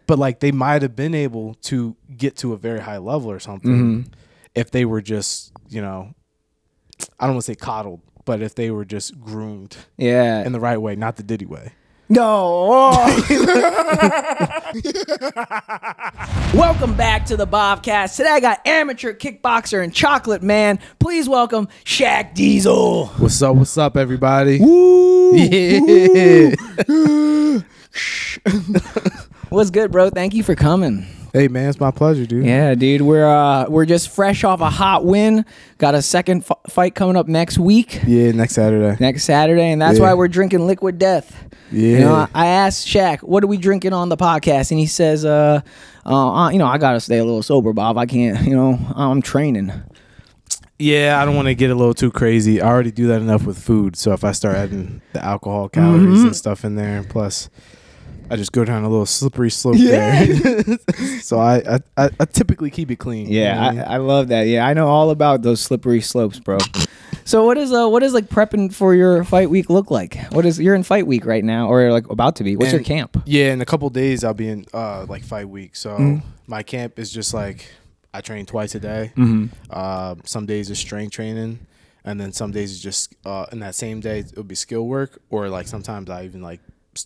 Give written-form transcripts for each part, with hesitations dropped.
But like they might have been able to get to a very high level or something if they were just, you know, I don't want to say coddled, but if they were just groomed in the right way, not the Diddy way. No. Welcome back to the Bhavcast. Today I got amateur kickboxer and chocolate man. Please welcome Shaq Diesel. What's up, everybody? Woo! Yeah. What's good, bro? Thank you for coming. Hey, man, it's my pleasure, dude. Yeah, dude. We're just fresh off a hot win. Got a second fight coming up next week. Yeah, next Saturday. And that's why we're drinking Liquid Death. Yeah. You know, I asked Shaq, what are we drinking on the podcast? And he says, you know, I got to stay a little sober, Bob. I can't, you know, I'm training. Yeah, I don't want to get a little too crazy. I already do that enough with food. So if I start adding the alcohol calories and stuff in there, and plus I just go down a little slippery slope there. So I typically keep it clean. Yeah, you know I love that. Yeah, I know all about those slippery slopes, bro. So what is like prepping for your fight week look like? You're in fight week right now, or like about to be? What's your camp? Yeah, in a couple days I'll be in like fight week. So my camp is just like I train twice a day. Some days is strength training, and then some days is just in that same day it'll be skill work, or like sometimes I even like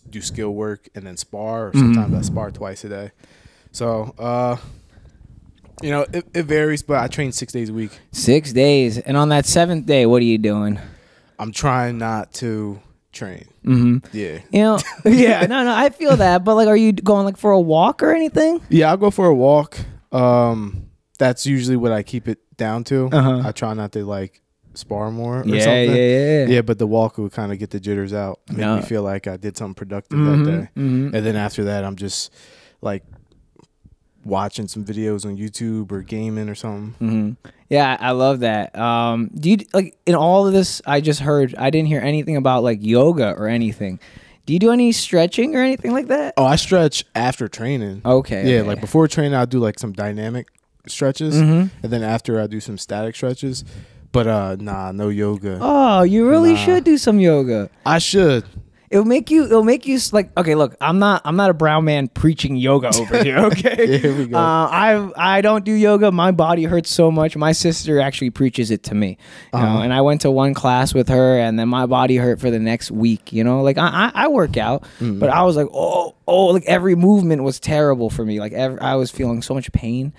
do skill work and then spar, or sometimes I spar twice a day. So you know, it varies, but I train 6 days a week. 6 days. And on that 7th day, what are you doing? I'm trying not to train. Yeah. You know, yeah, no, I feel that. But like, are you going like for a walk or anything? Yeah, I'll go for a walk. That's usually what I keep it down to. I try not to like spar more or something. Yeah, but the walk would kind of get the jitters out. Make me feel like I did something productive that day. And then after that, I'm just like watching some videos on YouTube or gaming or something. Yeah, I love that. Do you like in all of this? I just heard I didn't hear anything about like yoga or anything. Do you do any stretching or anything like that? Oh, I stretch after training. Okay. Yeah, like before training, I'll do like some dynamic stretches, and then after I do some static stretches. But nah, no yoga. Oh, you really should do some yoga. I should. It'll make you like, okay, look, I'm not a brown man preaching yoga over here, okay? Yeah, here we go. I don't do yoga. My body hurts so much. My sister actually preaches it to me. You know, and I went to one class with her, and then my body hurt for the next week, you know? Like I work out, but I was like, oh, like every movement was terrible for me. Like I was feeling so much pain.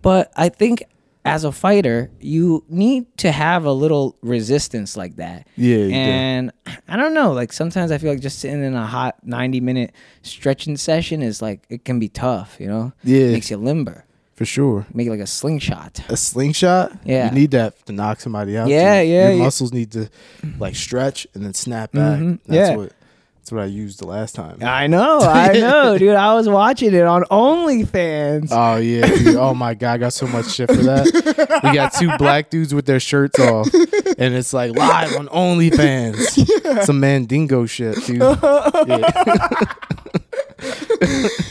But I think as a fighter, you need to have a little resistance like that. Yeah. And I don't know, like sometimes I feel like just sitting in a hot 90-minute stretching session is like, it can be tough, you know? Yeah. It makes you limber. For sure. Make it like a slingshot. A slingshot? Yeah. You need that to knock somebody out. Yeah, too. yeah. Your muscles need to like stretch and then snap back. That's what I used the last time. I know, dude. I was watching it on OnlyFans. Oh, yeah, dude. Oh, my God. I got so much shit for that. We got two black dudes with their shirts off, and it's like live on OnlyFans. Some Mandingo shit, dude.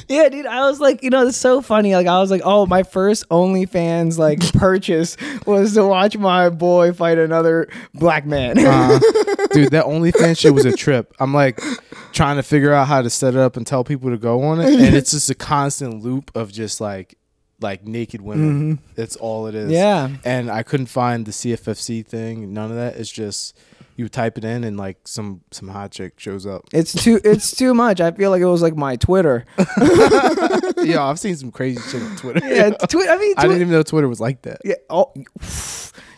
Yeah, dude. I was like, you know, it's so funny. Like, I was like, oh, my first OnlyFans like purchase was to watch my boy fight another black man. Dude, that OnlyFans shit was a trip. I'm like trying to figure out how to set it up and tell people to go on it, and it's just a constant loop of just like naked women. That's all it is. Yeah. And I couldn't find the CFFC thing. None of that. It's just you type it in and like some hot chick shows up. It's too much. I feel like it was like my Twitter. Yeah, I've seen some crazy shit on Twitter. Yeah, I didn't even know Twitter was like that. Yeah. Oh,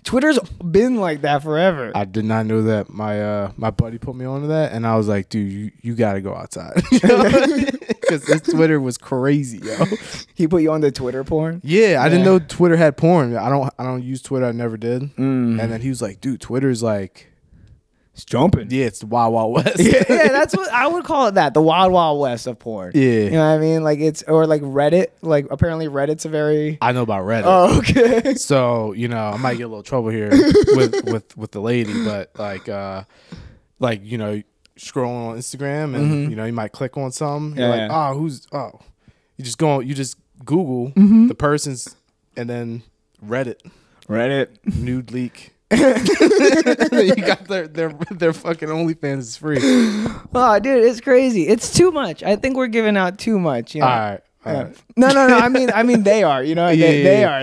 Twitter's been like that forever. I did not know that. My buddy put me onto that, and I was like, dude, you got to go outside. Because this Twitter was crazy, yo. He put you on the Twitter porn? Yeah, I didn't know Twitter had porn. I don't use Twitter. I never did. And then he was like, dude, Twitter's like, it's jumping. Yeah, it's the Wild Wild West. Yeah, that's what I would call it. The Wild Wild West of porn. Yeah, you know what I mean. Like or like Reddit. Like apparently Reddit's a very. I know about Reddit. Oh, okay. So you know, I might get a little trouble here with the lady, but like you know, scrolling on Instagram and you know you might click on something. You're like, you just Google the person's and then Reddit nude leak. You got their fucking OnlyFans is free. Oh, dude, it's crazy. It's too much. I think we're giving out too much. You know? All No. I mean, they are. You know, they are.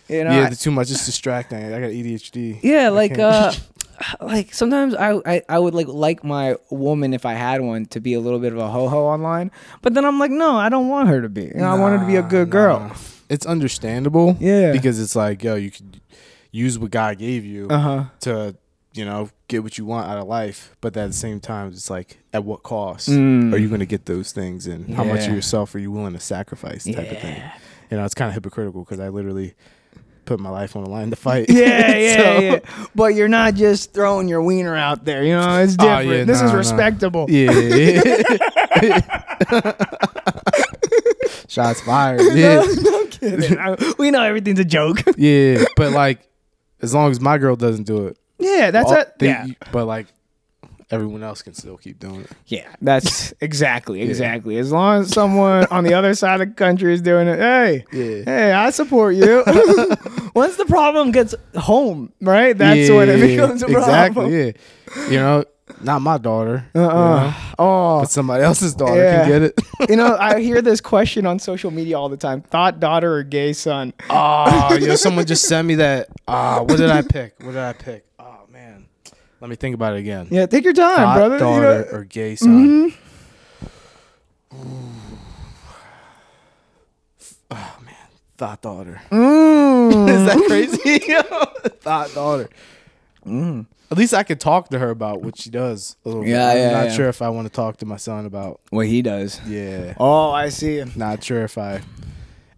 You know, yeah, too much is distracting. I got ADHD. Yeah, like sometimes I would like my woman, if I had one, to be a little bit of a ho-ho online, but then I'm like, no, I don't want her to be. You know, I want her to be a good girl. It's understandable. Yeah, because it's like, yo, you could use what God gave you to, you know, get what you want out of life, but at the same time, it's like, at what cost are you going to get those things, and how much of yourself are you willing to sacrifice, type of thing. You know, it's kind of hypocritical because I literally put my life on the line to fight. Yeah. But you're not just throwing your wiener out there. You know, it's different. This is respectable. Yeah. Shots fired. Yeah. No kidding. We know everything's a joke. Yeah, but like, as long as my girl doesn't do it. Yeah, that's it. But like, everyone else can still keep doing it. Yeah, that's exactly. As long as someone on the other side of the country is doing it, hey, I support you. Once the problem gets home, right? That's when it becomes a problem. Exactly, yeah. You know, not my daughter. You know? But somebody else's daughter can get it. You know, I hear this question on social media all the time. Thought daughter or gay son? Oh, someone just sent me that. What did I pick? Oh, man. Let me think about it again. Yeah, take your time, Thought brother. daughter or gay son. Oh, man. Thought daughter. Is that crazy? Thought daughter. At least I could talk to her about what she does a little bit. I'm not sure if I want to talk to my son about what he does. Yeah. Oh, I see. Not sure if I...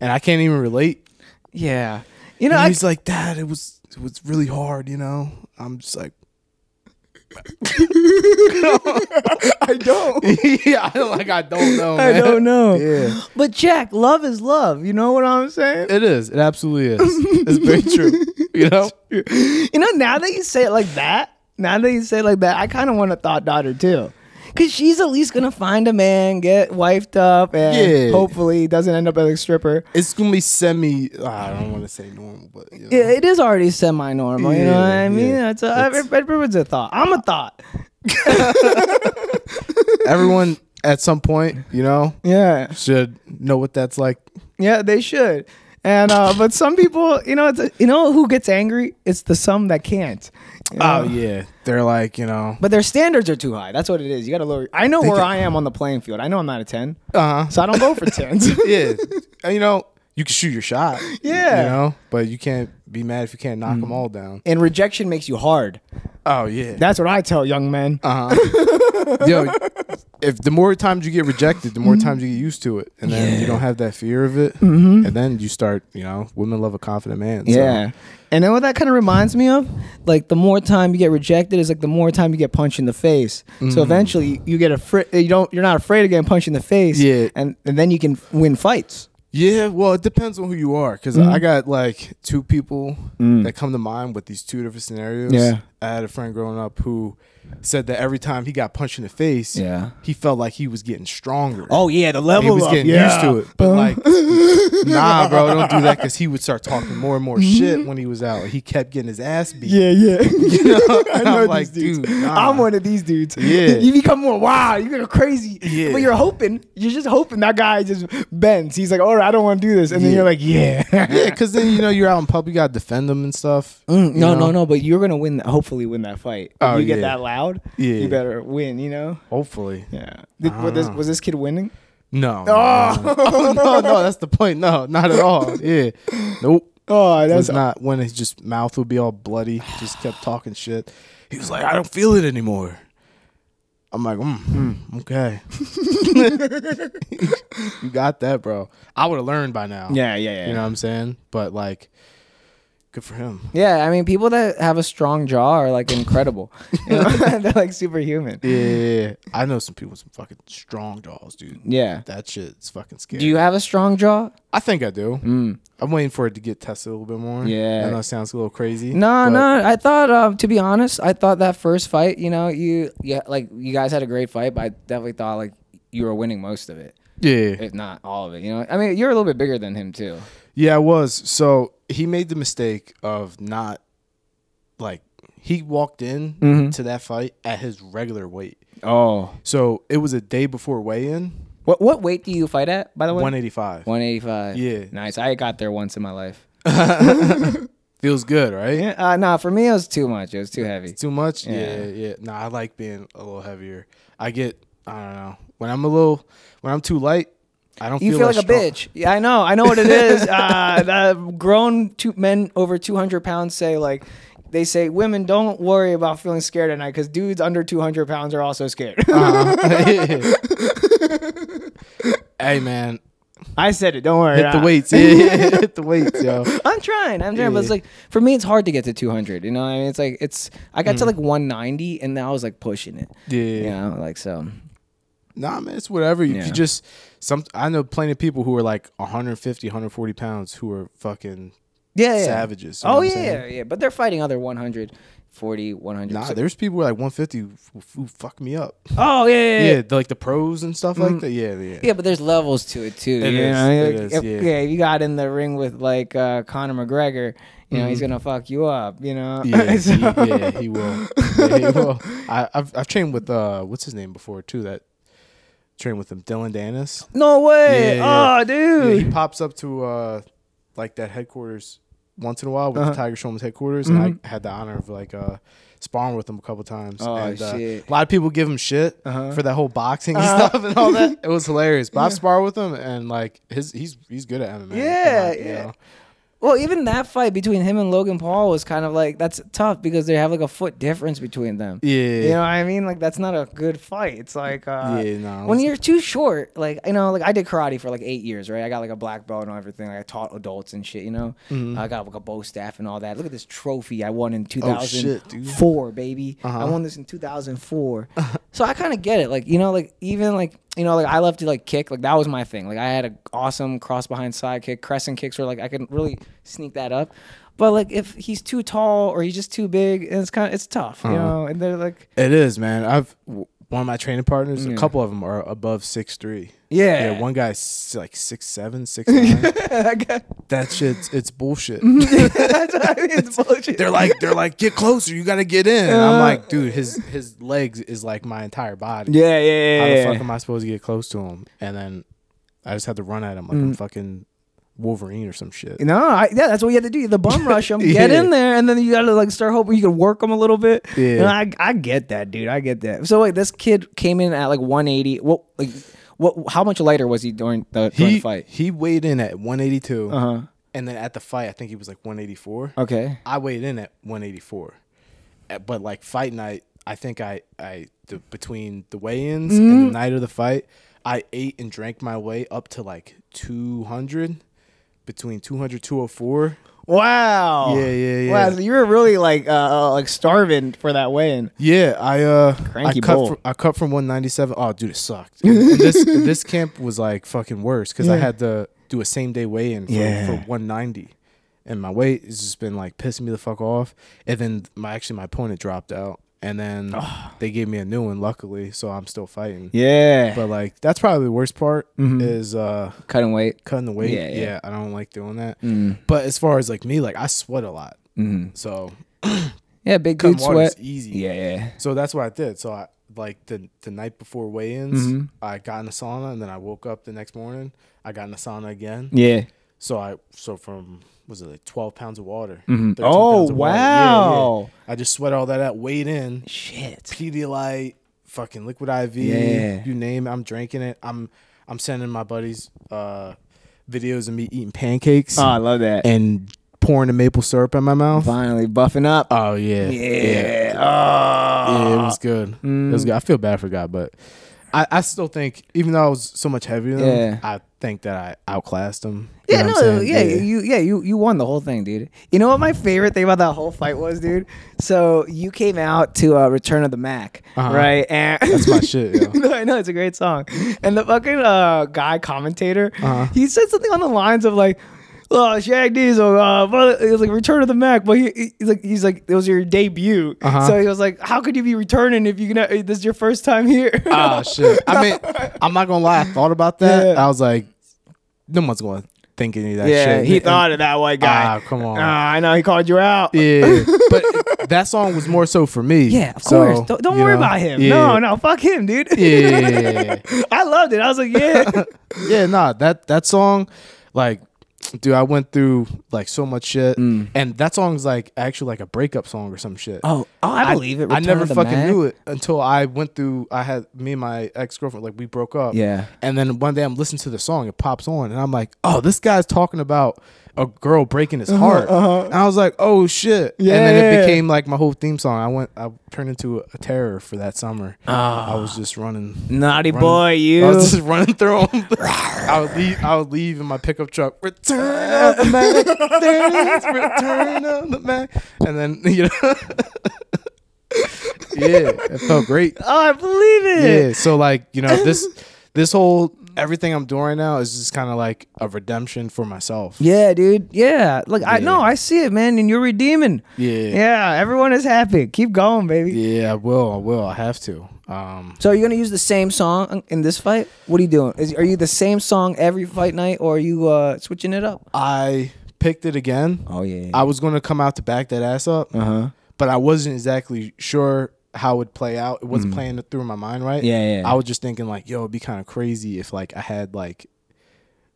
And I can't even relate. Yeah. You know, he's like, Dad, it was really hard, you know? I'm just like... I don't. Yeah, I don't know, man. I don't know. Yeah. But Jack, love is love. You know what I'm saying? It is. It absolutely is. It's very true. You know? You know, now that you say it like that, I kind of want a thought daughter too. Because she's at least going to find a man, get wifed up, and hopefully doesn't end up as a stripper. It's going to be I don't want to say normal, but... You know. Yeah, it is already semi-normal, you know what I mean? Yeah. Everyone's a thought. I'm a thought. Everyone, at some point, you know, should know what that's like. Yeah, they should. And but some people, you know who gets angry? It's the some that can't. You know? Oh yeah, they're like, you know, but their standards are too high. That's what it is. You got to lower. I know where I am on the playing field. I know I'm not a 10. So I don't go for 10s. Yeah, and you know, you can shoot your shot. Yeah, you know, but you can't be mad if you can't knock them all down. And rejection makes you hard. Oh yeah, that's what I tell young men. Yo, if the more times you get rejected, the more times you get used to it, and then you don't have that fear of it, and then you start, you know, women love a confident man. Yeah. So. And then what that kind of reminds me of, like the more time you get rejected is like the more time you get punched in the face. So eventually you get afraid. You're not afraid of getting punched in the face. Yeah. And then you can win fights. Yeah, well, it depends on who you are, because I got like two people that come to mind with these two different scenarios. Yeah. I had a friend growing up who said that every time he got punched in the face, he felt like he was getting stronger. Oh yeah, the level up. He was getting used to it. But like, nah, bro, don't do that, because he would start talking more and more shit when he was out. He kept getting his ass beat. Yeah. You know? I know, I'm like, dude, nah. I'm one of these dudes. Yeah. You become more wild. You get crazy. Yeah. But you're just hoping that guy just bends. He's like, all right, I don't want to do this. And then you're like, yeah, because then, you know, you're out in public, you got to defend them and stuff. No, but you're going to win, hopefully win that fight. If you get that loud, you better win, you know? Hopefully. Yeah. Was this kid winning? No. No, that's the point. No, not at all. Yeah. Nope. Oh, that's not when his just mouth would be all bloody. Just kept talking shit. He was like, I don't feel it anymore. I'm like, okay. You got that, bro. I would have learned by now. Yeah. You know what I'm saying? But like, good for him. Yeah, I mean, people that have a strong jaw are like incredible. You know? They're like superhuman. Yeah. I know some people with some fucking strong jaws, dude. Yeah. That shit's fucking scary. Do you have a strong jaw? I think I do. I'm waiting for it to get tested a little bit more. Yeah. I know it sounds a little crazy. No. I thought, to be honest, I thought that first fight, you know, you guys had a great fight, but I definitely thought like you were winning most of it. Yeah. If not all of it, you know? I mean, you're a little bit bigger than him too. Yeah, I was. So he made the mistake of not, like, he walked in to that fight at his regular weight. Oh. So it was a day before weigh-in, What weight do you fight at, by the way? 185. 185. Yeah. Nice. I got there once in my life. Feels good, right? Yeah. Nah, for me it was too much. It was too heavy. It's too much? Yeah. Nah, I like being a little heavier. I don't know. When I'm too light, I don't feel You feel like a strong. bitch. Yeah, I know. I know what it is. Grown men over 200 pounds say, like, they say, women, don't worry about feeling scared at night because dudes under 200 pounds are also scared. Hey, man. I said it. Don't worry. Hit the weights. Yeah, hit the weights, yo. I'm trying. But it's like, for me, it's hard to get to 200. You know what I mean? It's like, I got to like 190 and now I was like pushing it. Yeah. You know, like, so. Nah, man, it's whatever. You just, I know plenty of people who are like 150, 140 pounds who are fucking savages. You know what I'm saying? But they're fighting other 140, 100. Nah, there's people who are like 150 who fuck me up. Oh, yeah. Like the pros and stuff like that. Yeah. Yeah, but there's levels to it too. It is. If you got in the ring with like Conor McGregor, you know, he's gonna fuck you up. You know. Yeah, he will. Yeah, he will. I've trained with what's his name before too. That trained with him, Dylan Dennis. No way. Oh, dude. Yeah, he pops up to like that headquarters once in a while with the Tiger Showman's headquarters, and I had the honor of like sparring with him a couple times. Oh, and, shit. A lot of people give him shit for that whole boxing and stuff and all that. It was hilarious. But I've sparred with him, and like he's good at MMA. Yeah, you know? Well, even that fight between him and Logan Paul was kind of like, that's tough because they have like a foot difference between them. Yeah. You know what I mean? Like, that's not a good fight. It's like, no, when you're too short, like, you know, like I did karate for like 8 years, right? I got like a black belt and everything. Like, I taught adults and shit, you know? I got like a bow staff and all that. Look at this trophy I won in 2004, baby. I won this in 2004. So I kind of get it. Like, you know, like even like, you know, like I love to like kick. Like that was my thing. Like I had an awesome cross behind side kick, crescent kicks where like I can really sneak that up. But like if he's too tall or he's just too big, it's tough, you know. And they're like, it is, man. One of my training partners, a couple of them are above 6'3". Yeah, one guy's like 6'7", 6'9". That shit's it's bullshit. That's what I mean. It's bullshit. They're like, get closer, you gotta get in. And I'm like, dude, his legs is like my entire body. Yeah. How the fuck am I supposed to get close to him? And then I just had to run at him like I'm fucking Wolverine or some shit. No, that's what you have to do. The bum rush them, get in there, and then you gotta like start hoping you can work them a little bit. Yeah, you know, I get that, dude. I get that. So like this kid came in at like 180. How much lighter was he during the fight? He weighed in at 182. And then at the fight, I think he was like 184. Okay. I weighed in at 184. But like fight night, I think between the weigh-ins and the night of the fight, I ate and drank my way up to like 200. Between 200, 204. Wow. Yeah. Wow, so you were really like starving for that weigh-in. Yeah, I cut from 197. Oh, dude, it sucked. And this camp was like fucking worse because I had to do a same day weigh-in for 190, and my weight has just been like pissing me the fuck off. And then my opponent dropped out. And then they gave me a new one, luckily, so I'm still fighting. Yeah. But, like, that's probably the worst part is cutting weight. Cutting the weight. Yeah, I don't like doing that. But as far as, like, me, like, I sweat a lot. So, yeah, big dude sweat. Easy. Yeah. So that's what I did. So, I like, the night before weigh-ins, I got in the sauna, and then I woke up the next morning. I got in the sauna again. Yeah. So from... was it like 12 pounds of water? 13 pounds of wow. Water. Yeah. I just sweat all that out, weighed in. Shit. Pedialyte, fucking liquid IV, you name it, I'm drinking it. I'm sending my buddies videos of me eating pancakes. Oh, I love that. And pouring the maple syrup in my mouth. Finally buffing up. Oh, yeah. Yeah. Yeah, it was good. It was good. I feel bad for God, but I still think, even though I was so much heavier than him, I think that I outclassed him. You know you won the whole thing, dude. You know what my favorite thing about that whole fight was, dude? So you came out to Return of the Mac, right? And that's my shit, yo. No, I know, it's a great song. And the fucking guy commentator, he said something on the lines of like, oh, Shaq Diesel, but it was like Return of the Mac, but he's like, it was your debut. So he was like, how could you be returning if you can? This is your first time here. Oh shit! I mean, I'm not gonna lie. I thought about that. I was like, no one's going to thinking of that Yeah, shit. he thought of that white guy. Ah, come on. I know he called you out. Yeah, but that song was more so for me. Yeah, of course. Don't worry about him. Yeah. No, fuck him, dude. Yeah. I loved it. I was like, yeah. Yeah, nah, that song, like, dude, I went through like so much shit, and that song's like actually like a breakup song or some shit. Oh, I believe it. I Return never of the fucking Mac. knew it until I went through. I had me and my ex-girlfriend, like, we broke up. Yeah. And then one day I'm listening to the song, it pops on, and I'm like, oh, this guy's talking about a girl breaking his heart. And I was like, oh shit. Yeah. And then it became like my whole theme song. I turned into a terror for that summer. I was just running. Naughty boy, you. I was just running through them. I would leave in my pickup truck. Return of the Mac. Return of the Mac. And then, you know. Yeah, it felt great. Oh, I believe it. Yeah, so like, you know, this whole everything I'm doing right now is just kind of like a redemption for myself. Yeah, dude. Yeah. Look, I see it, man, and you're redeeming. Yeah. Yeah, everyone is happy. Keep going, baby. Yeah, I will. I have to. So are you gonna use the same song in this fight? What are you doing? Are you the same song every fight night, or are you switching it up? I picked it again. Oh yeah. I was gonna come out to back that ass up, but I wasn't exactly sure how it would play out. It wasn't playing it through my mind, right? Yeah. I was just thinking like, yo, it'd be kind of crazy if like I had like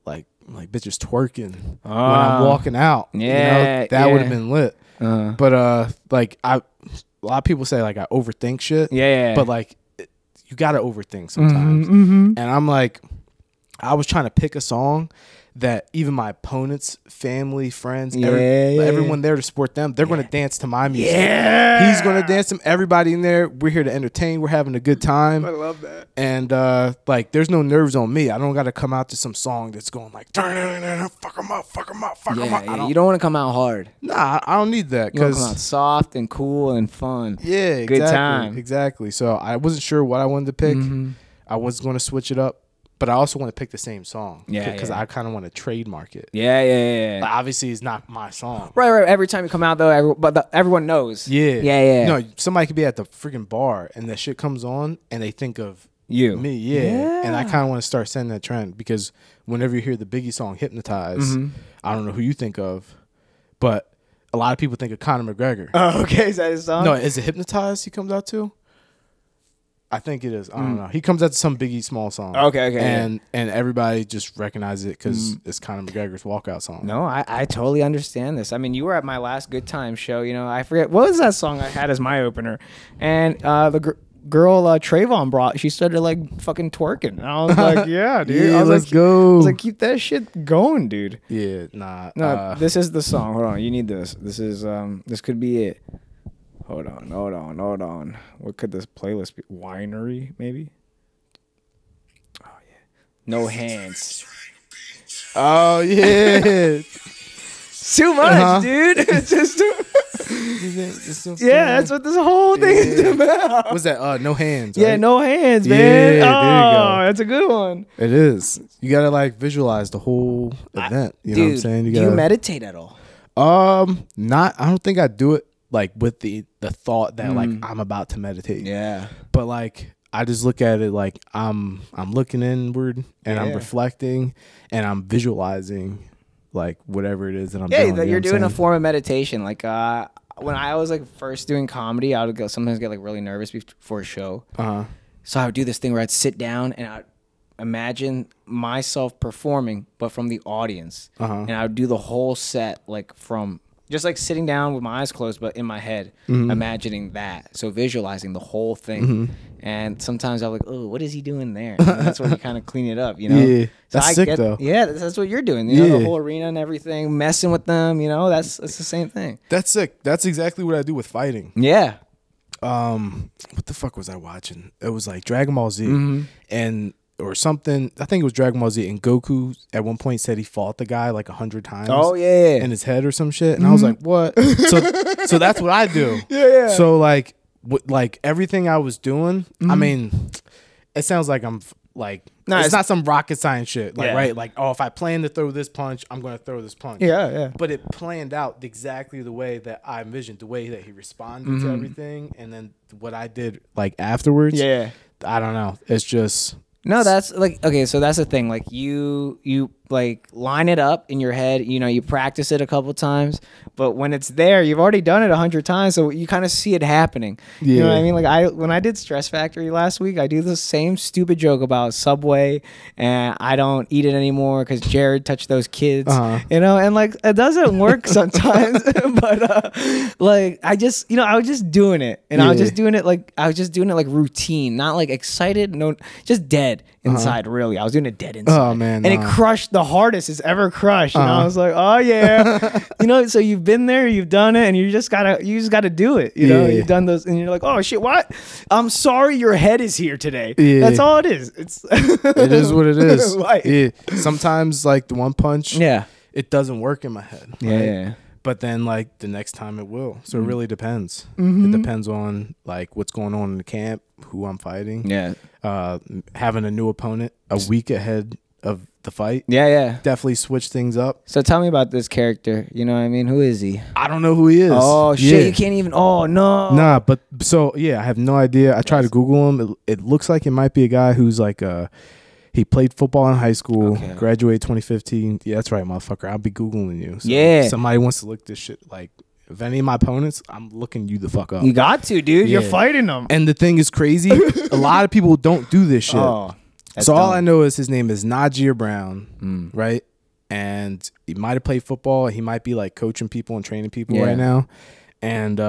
bitches twerking when I'm walking out. Yeah, you know? That would have been lit. But like a lot of people say like I overthink shit. Yeah. But like you gotta overthink sometimes. And I'm like, I was trying to pick a song that even my opponents, family, friends, everyone there to support them, they're going to dance to my music. Yeah. He's going to dance to him. Everybody in there, we're here to entertain. We're having a good time. I love that. And like, there's no nerves on me. I don't got to come out to some song that's going like, fuck them up, fuck them up, fuck them up. Yeah. You don't want to come out hard. Nah, I don't need that. You want to come out soft and cool and fun. Yeah, exactly. Good time. Exactly. So I wasn't sure what I wanted to pick. I was going to switch it up. But I also want to pick the same song. Yeah. Because I kind of want to trademark it. Yeah. But obviously, it's not my song. Right. Every time you come out, though, everyone knows. Yeah. No, somebody could be at the freaking bar and that shit comes on and they think of you. Me. Yeah. And I kind of want to start setting that trend because whenever you hear the Biggie song Hypnotize, I don't know who you think of, but a lot of people think of Conor McGregor. Oh, okay. Is that his song? No, is it Hypnotize he comes out to? I think it is. I don't know. He comes out to some Biggie Small song. Okay. And everybody just recognizes it because it's Conor McGregor's walkout song. No, I totally understand this. I mean, you were at my last Good Time show. You know, I forget what was that song I had as my opener, and the girl Trayvon brought. She started like fucking twerking, and I was like, yeah, dude. Yeah, I was let's like, go. I was like, keep that shit going, dude. Yeah, nah. No, this is the song. Hold on, you need this. This is this could be it. Hold on. What could this playlist be? Winery, maybe? Oh, yeah. No Hands. Oh, yeah. Too much, dude. It's just too... Yeah, that's what this whole thing is about. What's that? No Hands, right? Yeah, No Hands, man. Yeah, there you go. That's a good one. It is. You got to, like, visualize the whole event. You know what I'm saying? Do you meditate at all? I don't think I do it. Like with the thought that like I'm about to meditate. Yeah. But like I just look at it like I'm looking inward and I'm reflecting and I'm visualizing like whatever it is that I'm doing. Yeah, you're doing a form of meditation. Like when I was like first doing comedy, I would sometimes get like really nervous before a show. So I would do this thing where I'd sit down and I'd imagine myself performing, but from the audience. And I would do the whole set like from just like sitting down with my eyes closed, but in my head, imagining that. So visualizing the whole thing. And sometimes I'm like, oh, what is he doing there? And that's when you kind of clean it up, you know? Yeah, that's sick though. Yeah, that's what you're doing. You know, the whole arena and everything, messing with them, you know, that's the same thing. That's sick. That's exactly what I do with fighting. Yeah. What the fuck was I watching? It was like Dragon Ball Z or something. I think it was Dragon Ball Z, and Goku at one point said he fought the guy like 100 times. Oh yeah, in his head or some shit. And I was like, what? So that's what I do. Yeah. So like everything I was doing. I mean, it sounds like I'm like it's not some rocket science shit. Like right, like if I plan to throw this punch, I'm gonna throw this punch. Yeah. But it planned out exactly the way that I envisioned, the way that he responded to everything, and then what I did like afterwards. Yeah. I don't know. It's just. No, that's like okay. So that's the thing. Like you like line it up in your head. You know, you practice it a couple times, but when it's there, you've already done it 100 times, so you kind of see it happening. Yeah. You know what I mean? Like when I did Stress Factory last week, I do the same stupid joke about Subway, and I don't eat it anymore because Jared touched those kids. You know, and like it doesn't work sometimes, but like I was just doing it, and I was just doing it like routine, not like excited, no, just dead inside. Really, I was doing it dead inside. Oh man, and it crushed the hardest it's ever crushed. And I was like, oh yeah, you know. So you've been there, you've done it, and you just gotta do it. You know, you've done those, and you're like, oh shit, what? I'm sorry, your head is here today. That's all it is. It is what it is. Sometimes like the one punch, it doesn't work in my head. Right? But then like the next time it will. So it really depends. It depends on like what's going on in the camp, who I'm fighting. Having a new opponent a week ahead of the fight. Definitely switch things up. So tell me about this character. You know what I mean? Who is he? I don't know who he is. Oh shit, you can't even. Oh no. Nah, but so yeah, I have no idea. I tried to Google him. It looks like it might be a guy who's like he played football in high school, graduated 2015. Yeah, that's right, motherfucker. I'll be Googling you. So if somebody wants to look this shit, like, if any of my opponents, I'm looking you the fuck up. You got to, dude. You're fighting them. And the thing is crazy. A lot of people don't do this shit. So all I know is his name is Najir Brown, right? And he might have played football. He might be, like, coaching people and training people right now. And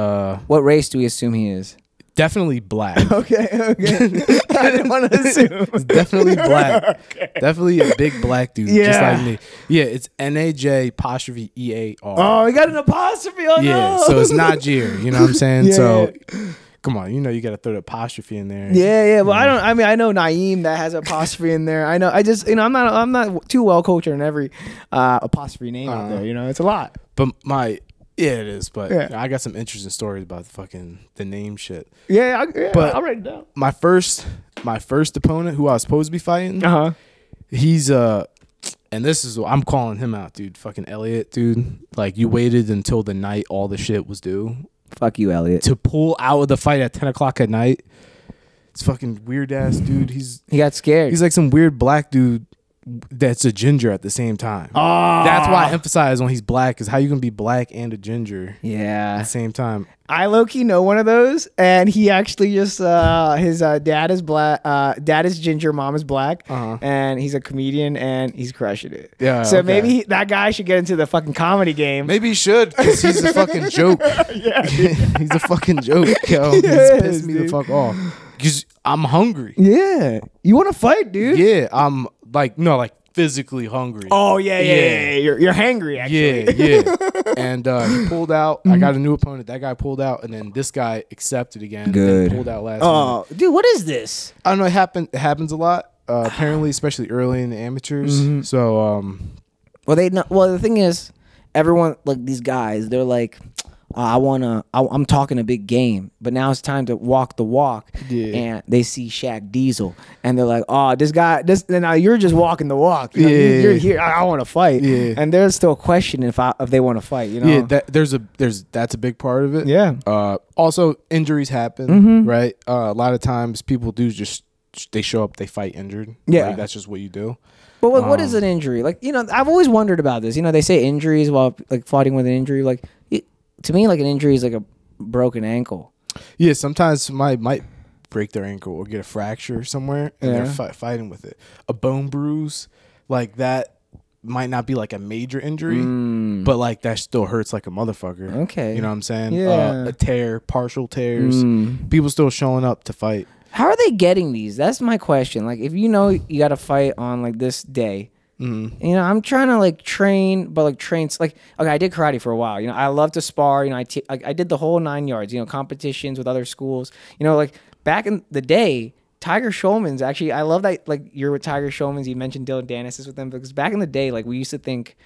what race do we assume he is? Definitely black. Okay. I didn't want to assume. It's definitely black. Definitely a big black dude, just like me. Yeah, it's NAJ''EAR. Oh, he got an apostrophe. Oh, no. So it's Najir. You know what I'm saying? So come on, you know you got to throw the apostrophe in there. Well, I know Naeem that has an apostrophe in there. I know. I just, I'm not too well cultured in every apostrophe name out there. You know, it's a lot. But it is, but I got some interesting stories about the name shit. But I'll write it down. My first opponent who I was supposed to be fighting, he's and this is I'm calling him out, dude. Fucking Elliot, dude. Like, you waited until the night all the shit was due. Fuck you, Elliot. To pull out of the fight at 10 o'clock at night. It's fucking weird ass dude. He got scared. He's like some weird black dude that's a ginger at the same time. That's why I emphasize on he's black, because how you gonna be black and a ginger at the same time? I low-key know one of those, and he actually just his dad is black, dad is ginger, mom is black, and he's a comedian and he's crushing it. So maybe that guy should get into the fucking comedy game. Maybe he should, because he's a fucking joke. He's a fucking joke, yo. He's pissed me the fuck off because I'm hungry. You want to fight, dude? I'm like physically hungry. Oh yeah. You're hangry, actually. And he pulled out. I got a new opponent. That guy pulled out, and then this guy accepted again. Good. And pulled out last minute. Dude, what is this? I don't know. It happens a lot. Apparently, especially early in the amateurs. So, well, the thing is, everyone, like, these guys, they're like, I'm talking a big game, but now it's time to walk the walk. And they see Shaq Diesel, and they're like, oh, this guy, now you're just walking the walk. You know, you're here. I want to fight. And there's still a question if they want to fight. You know, that's a big part of it. Also, injuries happen, right? A lot of times people do they show up, they fight injured. Like, that's just what you do. But what is an injury? Like, you know, I've always wondered about this. You know, they say injuries while like fighting with an injury, like. To me, like, an injury is like a broken ankle. Yeah, sometimes somebody might break their ankle or get a fracture somewhere, and they're fighting with it. A bone bruise, like, that might not be like a major injury, but like that still hurts like a motherfucker. Okay. You know what I'm saying? A tear, partial tears. People still showing up to fight. How are they getting these? That's my question. Like, if you know you got to fight on like this day, you know, I'm trying to like train, but like okay, I did karate for a while. You know, I love to spar. You know, I did the whole 9 yards. You know, competitions with other schools. You know, like back in the day, Tiger Schulman's actually. I love that. Like, you're with Tiger Schulman's. You mentioned Dylan Dennis is with them, because back in the day, like, we used to think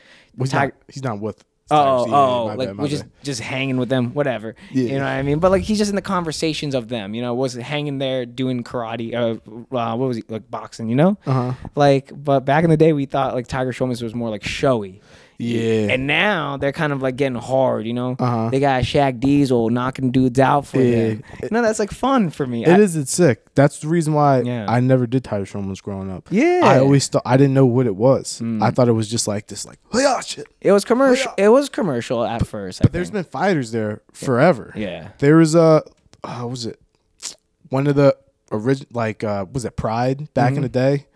he's not with. Like, we're just hanging with them, whatever. You know what I mean? But like, he's just in the conversations of them. You know, was hanging there doing karate? What was he, like, boxing? You know, like, but back in the day, we thought like Tiger Schulman's was more like showy. Yeah. And now they're kind of like getting hard, you know? They got Shaq Diesel knocking dudes out for them. No, that's like fun for me. It's sick. That's the reason why I never did Tiger Strowman's growing up. Yeah. I always thought, I didn't know what it was. I thought it was just like this, like, oh shit. It was commercial. It was commercial at first. But there's been fighters there forever. Yeah. There was what was it? One of the original, like, was it Pride back in the day?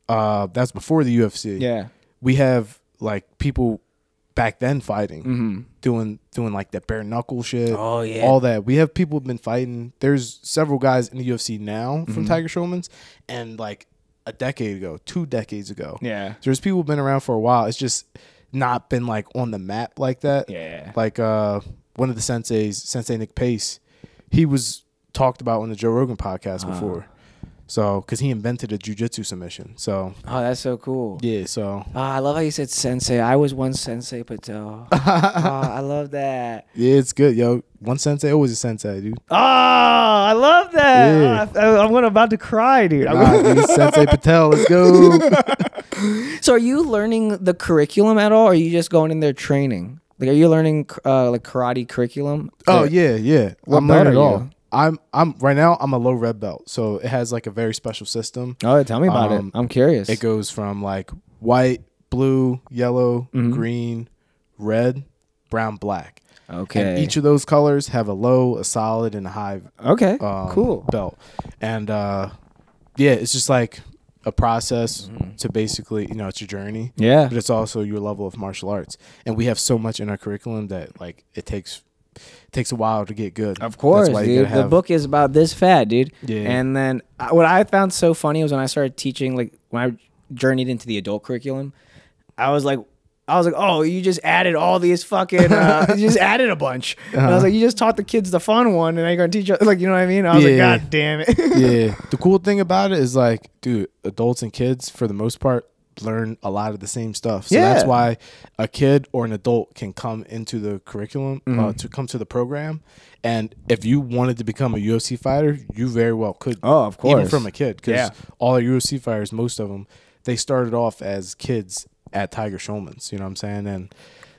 That's before the UFC. Yeah. We have like people back then fighting, doing like that bare knuckle shit. Oh yeah, all that. We have people been fighting. There's several guys in the UFC now from Tiger Strowman's, and like a decade ago, 2 decades ago. Yeah, there's people who've been around for a while. It's just not been like on the map like that. Yeah, like one of the senseis, Sensei Nick Pace, he was talked about on the Joe Rogan podcast before. So, because he invented a jiu-jitsu submission. So, oh, that's so cool. Yeah, so. I love how you said sensei. I was one Sensei Patel. I love that. Yeah, it's good, yo. One sensei, always a sensei, dude. Oh, I love that. Yeah. I'm about to cry, dude. Dude, Sensei Patel, let's go. So, are you learning the curriculum at all, or are you just going in there training? Like, are you learning like karate curriculum? Oh, yeah. What I'm learning it all. you? I'm right now I'm a low red belt, so it has like a very special system. Oh, tell me about it. I'm curious. It goes from like white, blue, yellow, green, red, brown, black. Okay. And each of those colors have a low, a solid, and a high. Okay. Cool belt. And yeah, it's just like a process to basically, you know, it's your journey. Yeah. But it's also your level of martial arts. And we have so much in our curriculum that like it takes a while to get good. Of course, that's why dude. The book is about this fat, dude. Yeah. And then what I found so funny was when I started teaching, like when I journeyed into the adult curriculum, I was like, oh, you just added all these fucking, you just added a bunch. And I was like, you just taught the kids the fun one, and now you're gonna teach, like, you know what I mean? I was like, God damn it. Yeah. The cool thing about it is like, dude, adults and kids for the most part learn a lot of the same stuff. So that's why a kid or an adult can come into the curriculum, to come to the program. And if you wanted to become a UFC fighter, you very well could. Oh, of course. Even from a kid. Because all our UFC fighters, most of them, they started off as kids at Tiger Strowman's. You know what I'm saying? And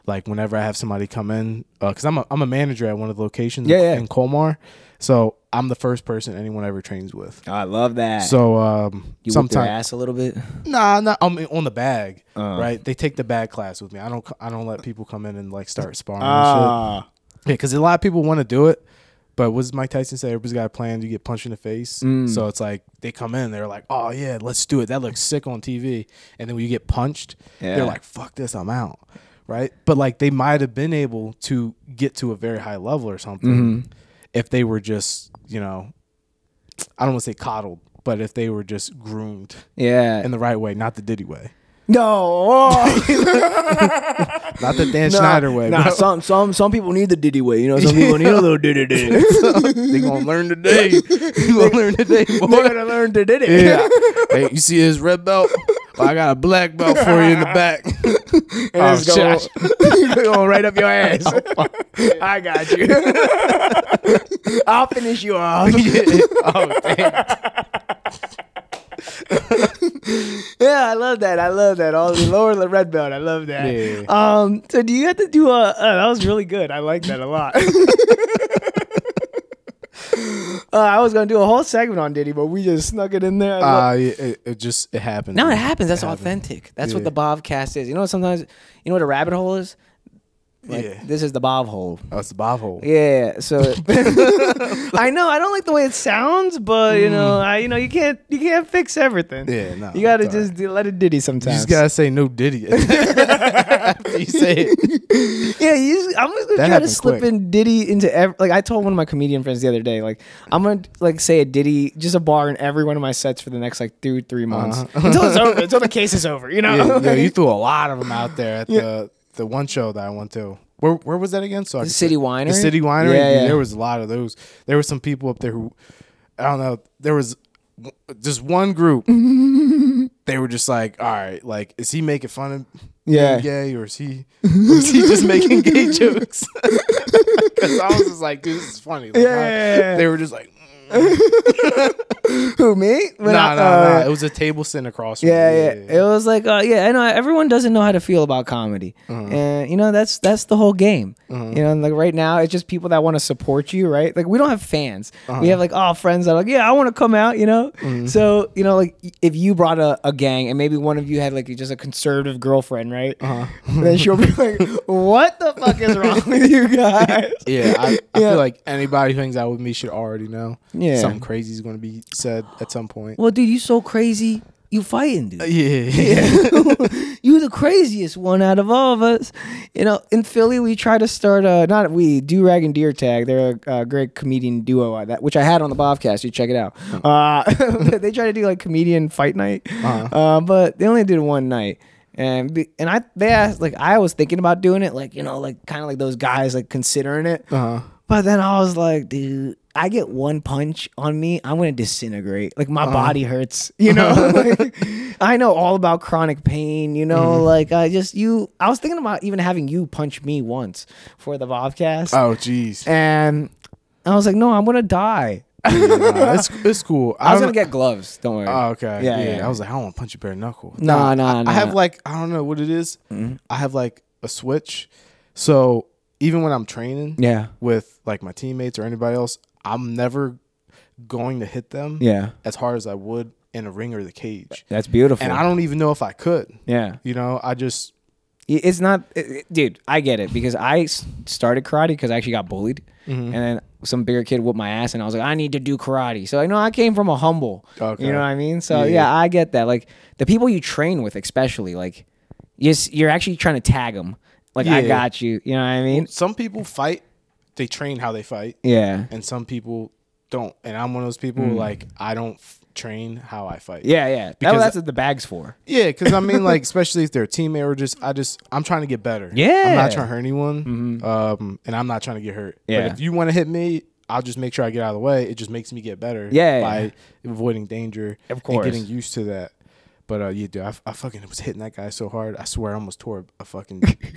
like whenever I have somebody come in, because I'm a manager at one of the locations in Colmar. So I'm the first person anyone ever trains with. I love that. So you whip their ass a little bit? Nah, I'm on the bag. Right? They take the bag class with me. I don't let people come in and like start sparring and shit. Yeah, because a lot of people want to do it, but what does Mike Tyson say? Everybody's got a plan. You get punched in the face. So it's like they come in, they're like, oh yeah, let's do it. That looks sick on TV. And then when you get punched, they're like, fuck this, I'm out. Right? But like they might have been able to get to a very high level or something if they were just, you know, I don't want to say coddled, but if they were just groomed in the right way, not the Diddy way. No, not the Dan Schneider way. Nah, some people need the Diddy way. You know, some people need a little Diddy. They gonna learn today. You gonna learn today, boy. They're gonna learn the Diddy. Yeah. Hey, you see his red belt? Well, I got a black belt for you in the back. And it's going right up your ass. I got you. I'll finish you off. Oh, damn. Yeah, I love that. All the lower the red belt. I love that. Yeah. So do you have to do that was really good. I like that a lot. I was gonna do a whole segment on Diddy, but we just snuck it in there. It happens. No, it happens. That's authentic. That's what the Bhav cast is. You know, sometimes you know what a rabbit hole is. Like, this is the Bhav hole. Oh, it's the Bhav hole. Yeah, so I know I don't like the way it sounds, but you know, you can't fix everything. Yeah, no. You gotta just let it Diddy sometimes. You just gotta say no Diddy after you say it. Yeah, I'm just gonna try to slip in Diddy into like I told one of my comedian friends the other day, like I'm gonna like say a Diddy, just a bar in every one of my sets for the next like 3 months until it's over, until the case is over. You know, yeah, you threw a lot of them out there at the one show that I went to. Where was that again? So the City Winery. The City Winery. Yeah. There was a lot of those. There were some people up there who, I don't know. There was just one group. They were just like, all right, like, is he making fun of being gay, or is he just making gay jokes? Because I was just like, dude, this is funny. Like, they were just like, Who, me? Nah. It was a table sitting across from me. Yeah. It was like, I know everyone doesn't know how to feel about comedy, and you know that's the whole game. You know, and like right now, it's just people that want to support you, right? Like we don't have fans. We have like friends that are like, yeah, I want to come out. You know, so you know, like if you brought a gang and maybe one of you had like just a conservative girlfriend, right? Then she'll be like, what the fuck is wrong with you guys? Yeah, I feel like anybody who hangs out with me should already know. Yeah, something crazy is going to be said at some point. Well, dude, you so crazy. You fighting, dude. Yeah. You the craziest one out of all of us. You know, in Philly, we try to start Do-Rag and Deer Tag. They're a great comedian duo which I had on the Bobcast. You check it out. They try to do like comedian fight night, but they only did one night. They asked, like, I was thinking about doing it, like, you know, like kind of like those guys like considering it. But then I was like, dude, I get one punch on me, I'm gonna disintegrate. Like my body hurts, you know. Like, I know all about chronic pain, you know. Like I was thinking about even having you punch me once for the Vovcast. Oh, jeez. And I was like, no, I'm gonna die. Yeah, it's cool. I was gonna get gloves. Don't worry. Oh, okay. Yeah. I was like, I don't want to punch you bare knuckle. No. I have like, I don't know what it is. I have like a switch. So even when I'm training, with like my teammates or anybody else, I'm never going to hit them, as hard as I would in a ring or the cage. That's beautiful. And I don't even know if I could. Yeah. You know, I just. It's not, dude. I get it because I started karate because I actually got bullied, and then some bigger kid whooped my ass, and I was like, I need to do karate. So I know I came from a humble. Okay. You know what I mean? So yeah, I get that. Like the people you train with, especially, like, you're actually trying to tag them. Like I got you. You know what I mean? Well, some people fight. They train how they fight. Yeah. And some people don't. And I'm one of those people. Like I don't train how I fight. Yeah. Because that's what the bag's for. Yeah, because I mean, like, especially if they're a teammate or I'm trying to get better. Yeah. I'm not trying to hurt anyone. And I'm not trying to get hurt. Yeah. But if you want to hit me, I'll just make sure I get out of the way. It just makes me get better. By avoiding danger. Of course. And getting used to that. But dude, I fucking was hitting that guy so hard. I swear I almost tore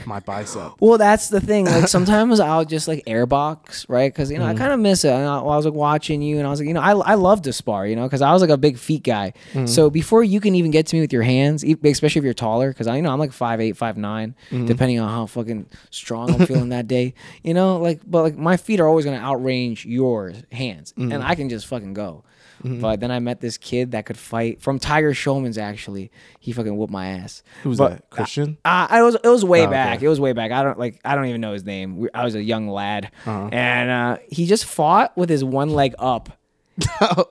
my bicep. Well, that's the thing. Like sometimes I'll just like airbox, right? Because you know I kind of miss it. I was like watching you, and I was like, you know, I love to spar, you know, because I was like a big feet guy. So before you can even get to me with your hands, especially if you're taller, because I'm like 5'8", 5'9", depending on how fucking strong I'm feeling that day, you know. Like, but like my feet are always gonna outrange your hands, and I can just fucking go. But then I met this kid that could fight from Tiger Showman's. Actually, he fucking whooped my ass. Who's that? Christian? It was way back. Okay. It was way back. I don't even know his name. I was a young lad, and he just fought with his one leg up.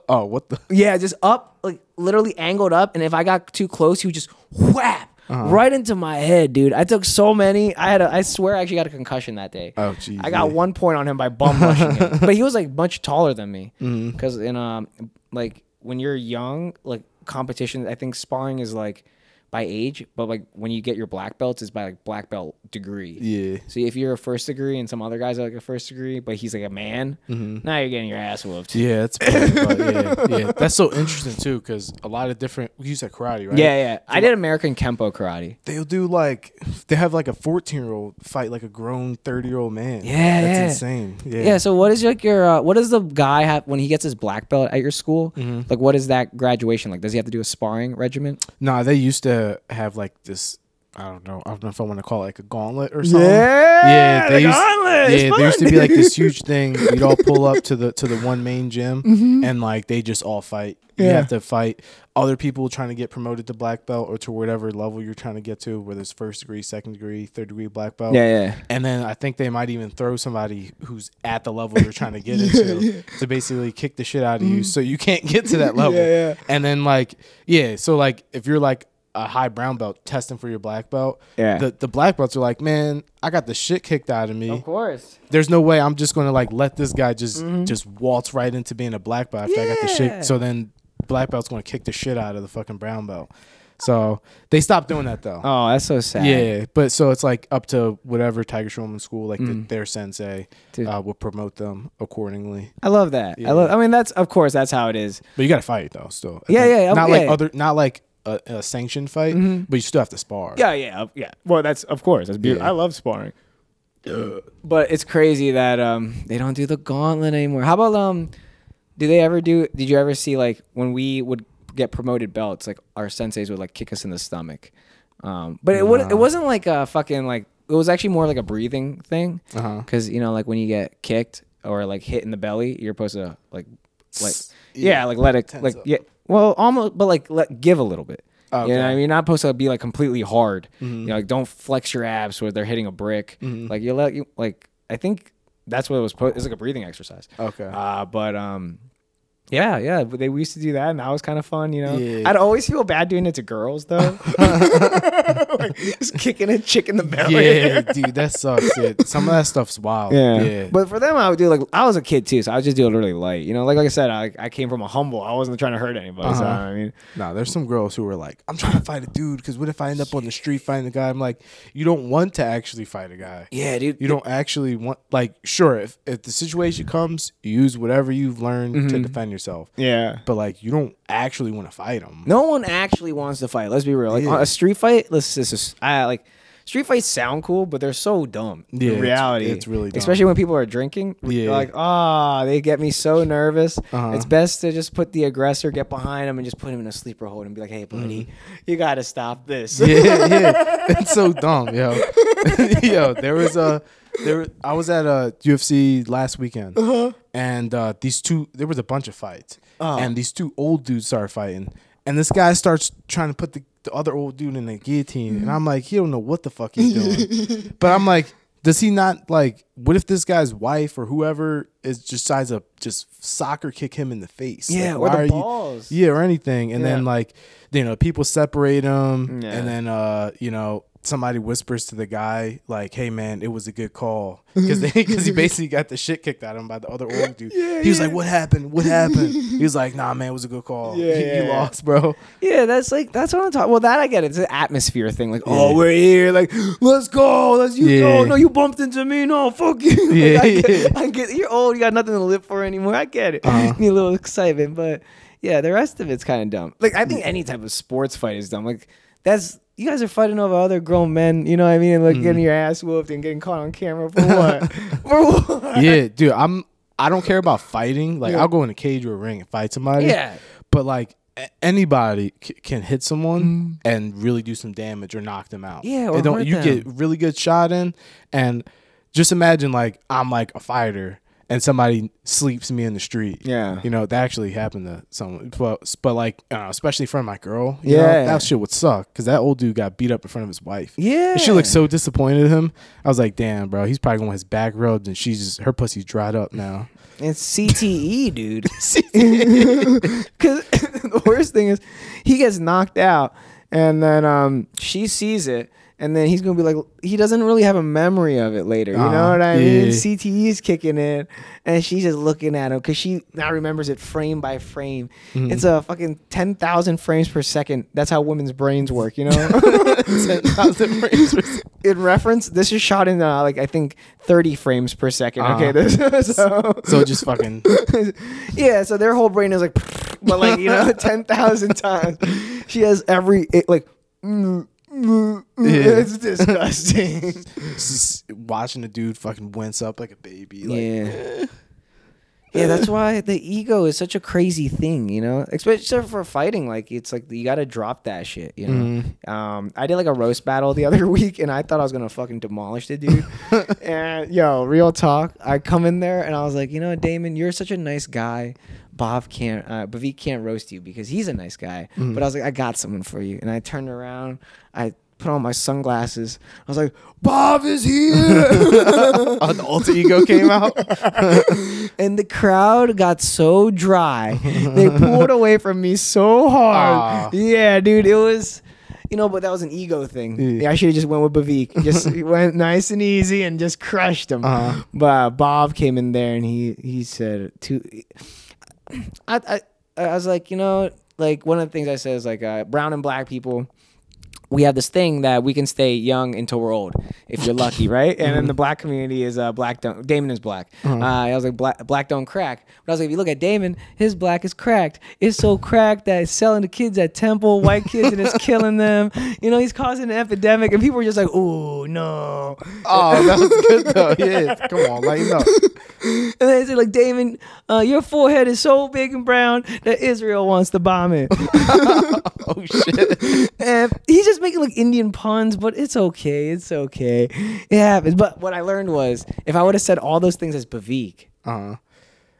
Oh, what the? Yeah, just up, like literally angled up. And if I got too close, he would just whap. Right into my head, dude. I took so many. I swear I actually got a concussion that day. Oh, jeez. I got 1 point on him by bum rushing him. But he was like much taller than me. Because in like when you're young, like competition, I think sparring is like by age, but like when you get your black belts, it's by like black belt degree. Yeah. So if you're a first degree and some other guys are like a first degree, but he's like a man, now you're getting your ass whooped. Yeah, that's yeah. That's so interesting too, because a lot of different. You said karate, right? Yeah. So I did American Kempo karate. They'll do they have like a 14-year-old fight like a grown 30-year-old man. Yeah, that's insane. Yeah. So what is like your what does the guy have when he gets his black belt at your school? Like what is that graduation like? Does he have to do a sparring regimen? No, they used to have like this. I don't know if I want to call it like a gauntlet or something. Gauntlet. There used to be like this huge thing. You'd all pull up to the one main gym, and like they just all fight. You have to fight other people trying to get promoted to black belt or to whatever level you're trying to get to, whether it's first degree, second degree, third degree black belt. Yeah. And then I think they might even throw somebody who's at the level you're trying to get into to basically kick the shit out of you, so you can't get to that level. And then so like if you're like a high brown belt testing for your black belt, the black belts are like, man, I got the shit kicked out of me. Of course. There's no way I'm just gonna like let this guy just waltz right into being a black belt after I got the shit. So then black belt's gonna kick the shit out of the fucking brown belt. So they stopped doing that though. Oh, that's so sad. Yeah, but so it's like up to whatever Tiger Showman school, like their sensei will promote them accordingly. I love that. Yeah. I mean, that's of course that's how it is. But you gotta fight though, still. Not like a sanctioned fight, but you still have to spar. Yeah. Well, that's of course that's beautiful. I love sparring. But it's crazy that they don't do the gauntlet anymore. How about Did you ever see like when we would get promoted belts, like our senseis would like kick us in the stomach? But it wasn't like a fucking like, it was actually more like a breathing thing. Cause you know, like when you get kicked or like hit in the belly, you're supposed to like let it like, yeah, well, almost, but like give a little bit. Okay. You know what I mean? You're not supposed to be like completely hard. You know, like don't flex your abs so they're hitting a brick. Like I think that's what it was. It's like a breathing exercise. Okay. Yeah, but we used to do that, and that was kind of fun, you know. Yeah. I'd always feel bad doing it to girls, though. Like, just kicking a chick in the belly. Yeah, dude, that sucks. Yeah. Some of that stuff's wild. Yeah. But for them, I would do like, I was a kid too, so I would just do it really light. You know, like I said, I came from a humble. I wasn't trying to hurt anybody. So I mean, nah, there's some girls who were like, I'm trying to fight a dude because what if I end up on the street fighting a guy? I'm like, you don't want to actually fight a guy. Yeah, dude. You don't actually want, like, sure, if the situation comes, use whatever you've learned to defend yourself. Yeah. But like, you don't actually want to fight them. No one actually wants to fight. Let's be real. Like a street fight, street fights sound cool, but they're so dumb. Yeah, in reality, it's really dumb. Especially when people are drinking. Yeah. Like, they get me so nervous. It's best to just put the aggressor, get behind him, and just put him in a sleeper hold and be like, hey, buddy, you got to stop this. Yeah. It's so dumb, yo. Yo, I was at a UFC last weekend, and there was a bunch of fights, and these two old dudes started fighting, and this guy starts trying to put the other old dude in the guillotine, and I'm like, he don't know what the fuck he's doing. But I'm like, does he not, like, what if this guy's wife or whoever decides to just soccer kick him in the face? Yeah, like, or the balls. Or anything, and then, like, you know, people separate him, and then, you know, somebody whispers to the guy, like, hey, man, it was a good call. Because he basically got the shit kicked out of him by the other old dude. He was like, what happened? He was like, nah, man, it was a good call. You lost, bro. Yeah, that's what I'm talking. Well, that I get it. It's an atmosphere thing. Like, oh, we're here. Like, let's go. Go. No, you bumped into me. No, fuck you. Like, I get you're old. You got nothing to live for anymore. I get it. You need a little excitement. But, yeah, the rest of it's kind of dumb. Like, I think any type of sports fight is dumb. Like, you guys are fighting over other grown men, you know what I mean? Like getting your ass whooped and getting caught on camera for what? For what? Yeah, dude, I don't care about fighting. Like, I'll go in a cage or a ring and fight somebody. Yeah. But like anybody can hit someone and really do some damage or knock them out. Yeah, or hurt you them. Get really good shot in, and just imagine like I'm like a fighter and somebody sleeps me in the street. Yeah. You know, that actually happened to someone. But like, especially in front of my girl, you know, that shit would suck because that old dude got beat up in front of his wife. Yeah. And she looked so disappointed in him. I was like, damn, bro, he's probably going his back rubbed and her pussy's dried up now. It's CTE, dude. Because the worst thing is he gets knocked out and then she sees it. And then he's going to be like, he doesn't really have a memory of it later. You know what I mean? CTE is kicking in. And she's just looking at him because she now remembers it frame by frame. It's a fucking 10,000 frames per second. That's how women's brains work, you know? 10,000 frames per second. In reference, this is shot in, I think, 30 frames per second. Okay, so just fucking... Yeah, so their whole brain is like, but like, you know, 10,000 times. She has it's disgusting. Just watching the dude fucking wince up like a baby. Like, yeah, that's why the ego is such a crazy thing, you know, especially for fighting. Like, it's like you got to drop that shit, you know. I did like a roast battle the other week, and I thought I was gonna fucking demolish the dude. And real talk, I come in there and I was like, you know, Damon, you're such a nice guy. Bhav can't roast you because he's a nice guy. But I was like, I got someone for you. And I turned around, I put on my sunglasses. I was like, Bhav is here. The alter ego came out. And the crowd got so dry. They pulled away from me so hard. Yeah, dude, it was... You know, but that was an ego thing. Yeah, I should have just went with Bhavik. Just went nice and easy and just crushed him. But Bhav came in there and he said... I was like, you know, like one of the things I said is like brown and black people, we have this thing that we can stay young until we're old if you're lucky, right? And then the black community is black don't. Damon is black. I was like black don't crack. But I was like, if you look at Damon, his black is cracked. It's so cracked that it's selling to kids at Temple, white kids, and it's killing them. You know, he's causing an epidemic, and people are just like, oh no. Oh, that was good though. Yeah, come on, like And then they say like, Damon, your forehead is so big and brown that Israel wants to bomb it. Oh shit. And he's just making like Indian puns, but it's okay. It's okay. It happens. But what I learned was if I would have said all those things as Bavik. It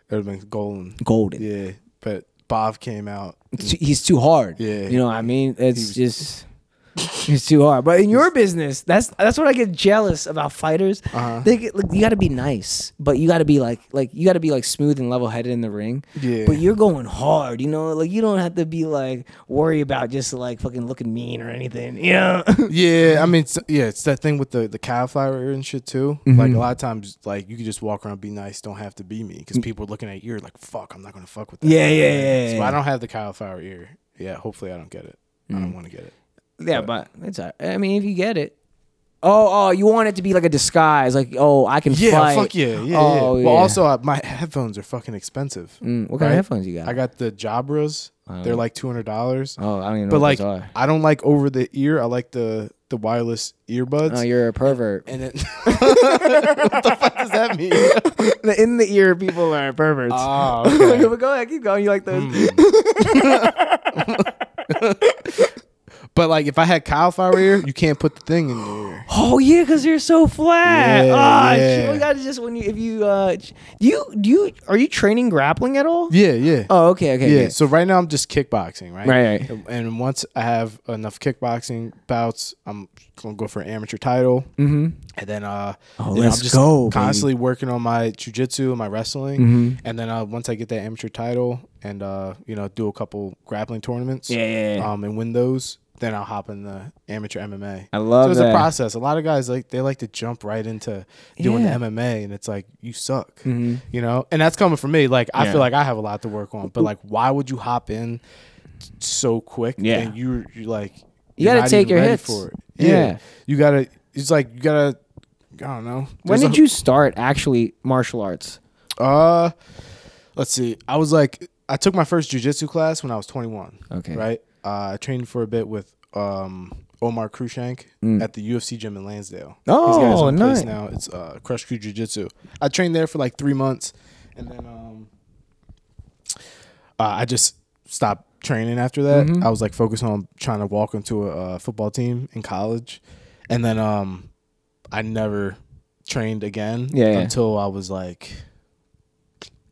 would have been golden. Golden. Yeah. But Bhav came out. He's too hard. Yeah. You know what I mean? It's too hard. But in your business, that's what I get jealous about fighters. They get like, you got to be nice, but you got to be like you got to be like smooth and level headed in the ring. Yeah. But you're going hard, you know? Like you don't have to be like worry about just like fucking looking mean or anything, you know? Yeah, I mean, it's that thing with the cauliflower and shit too. Like a lot of times, like you could just walk around, be nice, don't have to be me, because people are looking at you like, fuck, I'm not gonna fuck with that. Yeah. So I don't have the cauliflower ear. Yeah, hopefully I don't get it. I don't want to get it. Yeah, but it's. I mean, if you get it. Oh, you want it to be like a disguise, like I can fight. Yeah, fuck yeah. Oh, yeah. But also, my headphones are fucking expensive. What kind of headphones you got? I got the Jabras. They're like $200. Oh, I don't even know but what like, those are. I don't like over the ear. I like the wireless earbuds. Oh, you're a pervert. And then, what the fuck does that mean? In the ear people are perverts. Oh, okay. But go ahead, keep going. You like those? But like, if I had cauliflower ear, you can't put the thing in the ear. Oh yeah, because you're so flat. Yeah. Shit. We gotta just are you training grappling at all? Yeah. Oh, okay. Yeah. So right now I'm just kickboxing, right? Right. And once I have enough kickboxing bouts, I'm gonna go for an amateur title. And then I'm just constantly working on my jiu-jitsu and my wrestling. And then once I get that amateur title and do a couple grappling tournaments, and win those, then I'll hop in the amateur MMA. I love that. So it's a process. A lot of guys they like to jump right into doing the MMA, and it's like, you suck, you know. And that's coming from me. Like I feel like I have a lot to work on, but like, why would you hop in so quick? Yeah, and you're like, you gotta take your hits for it. Yeah, you gotta. It's like you gotta. I don't know. When did you start actually martial arts? Let's see. I took my first jiu-jitsu class when I was 21. Okay. Right. I trained for a bit with Omar Krushank at the UFC gym in Lansdale. Oh, He's got his own nice. place now. It's Crush Crew Jiu-Jitsu. I trained there for like 3 months, and then I just stopped training after that. I was like focused on trying to walk into a football team in college, and then I never trained again until I was like,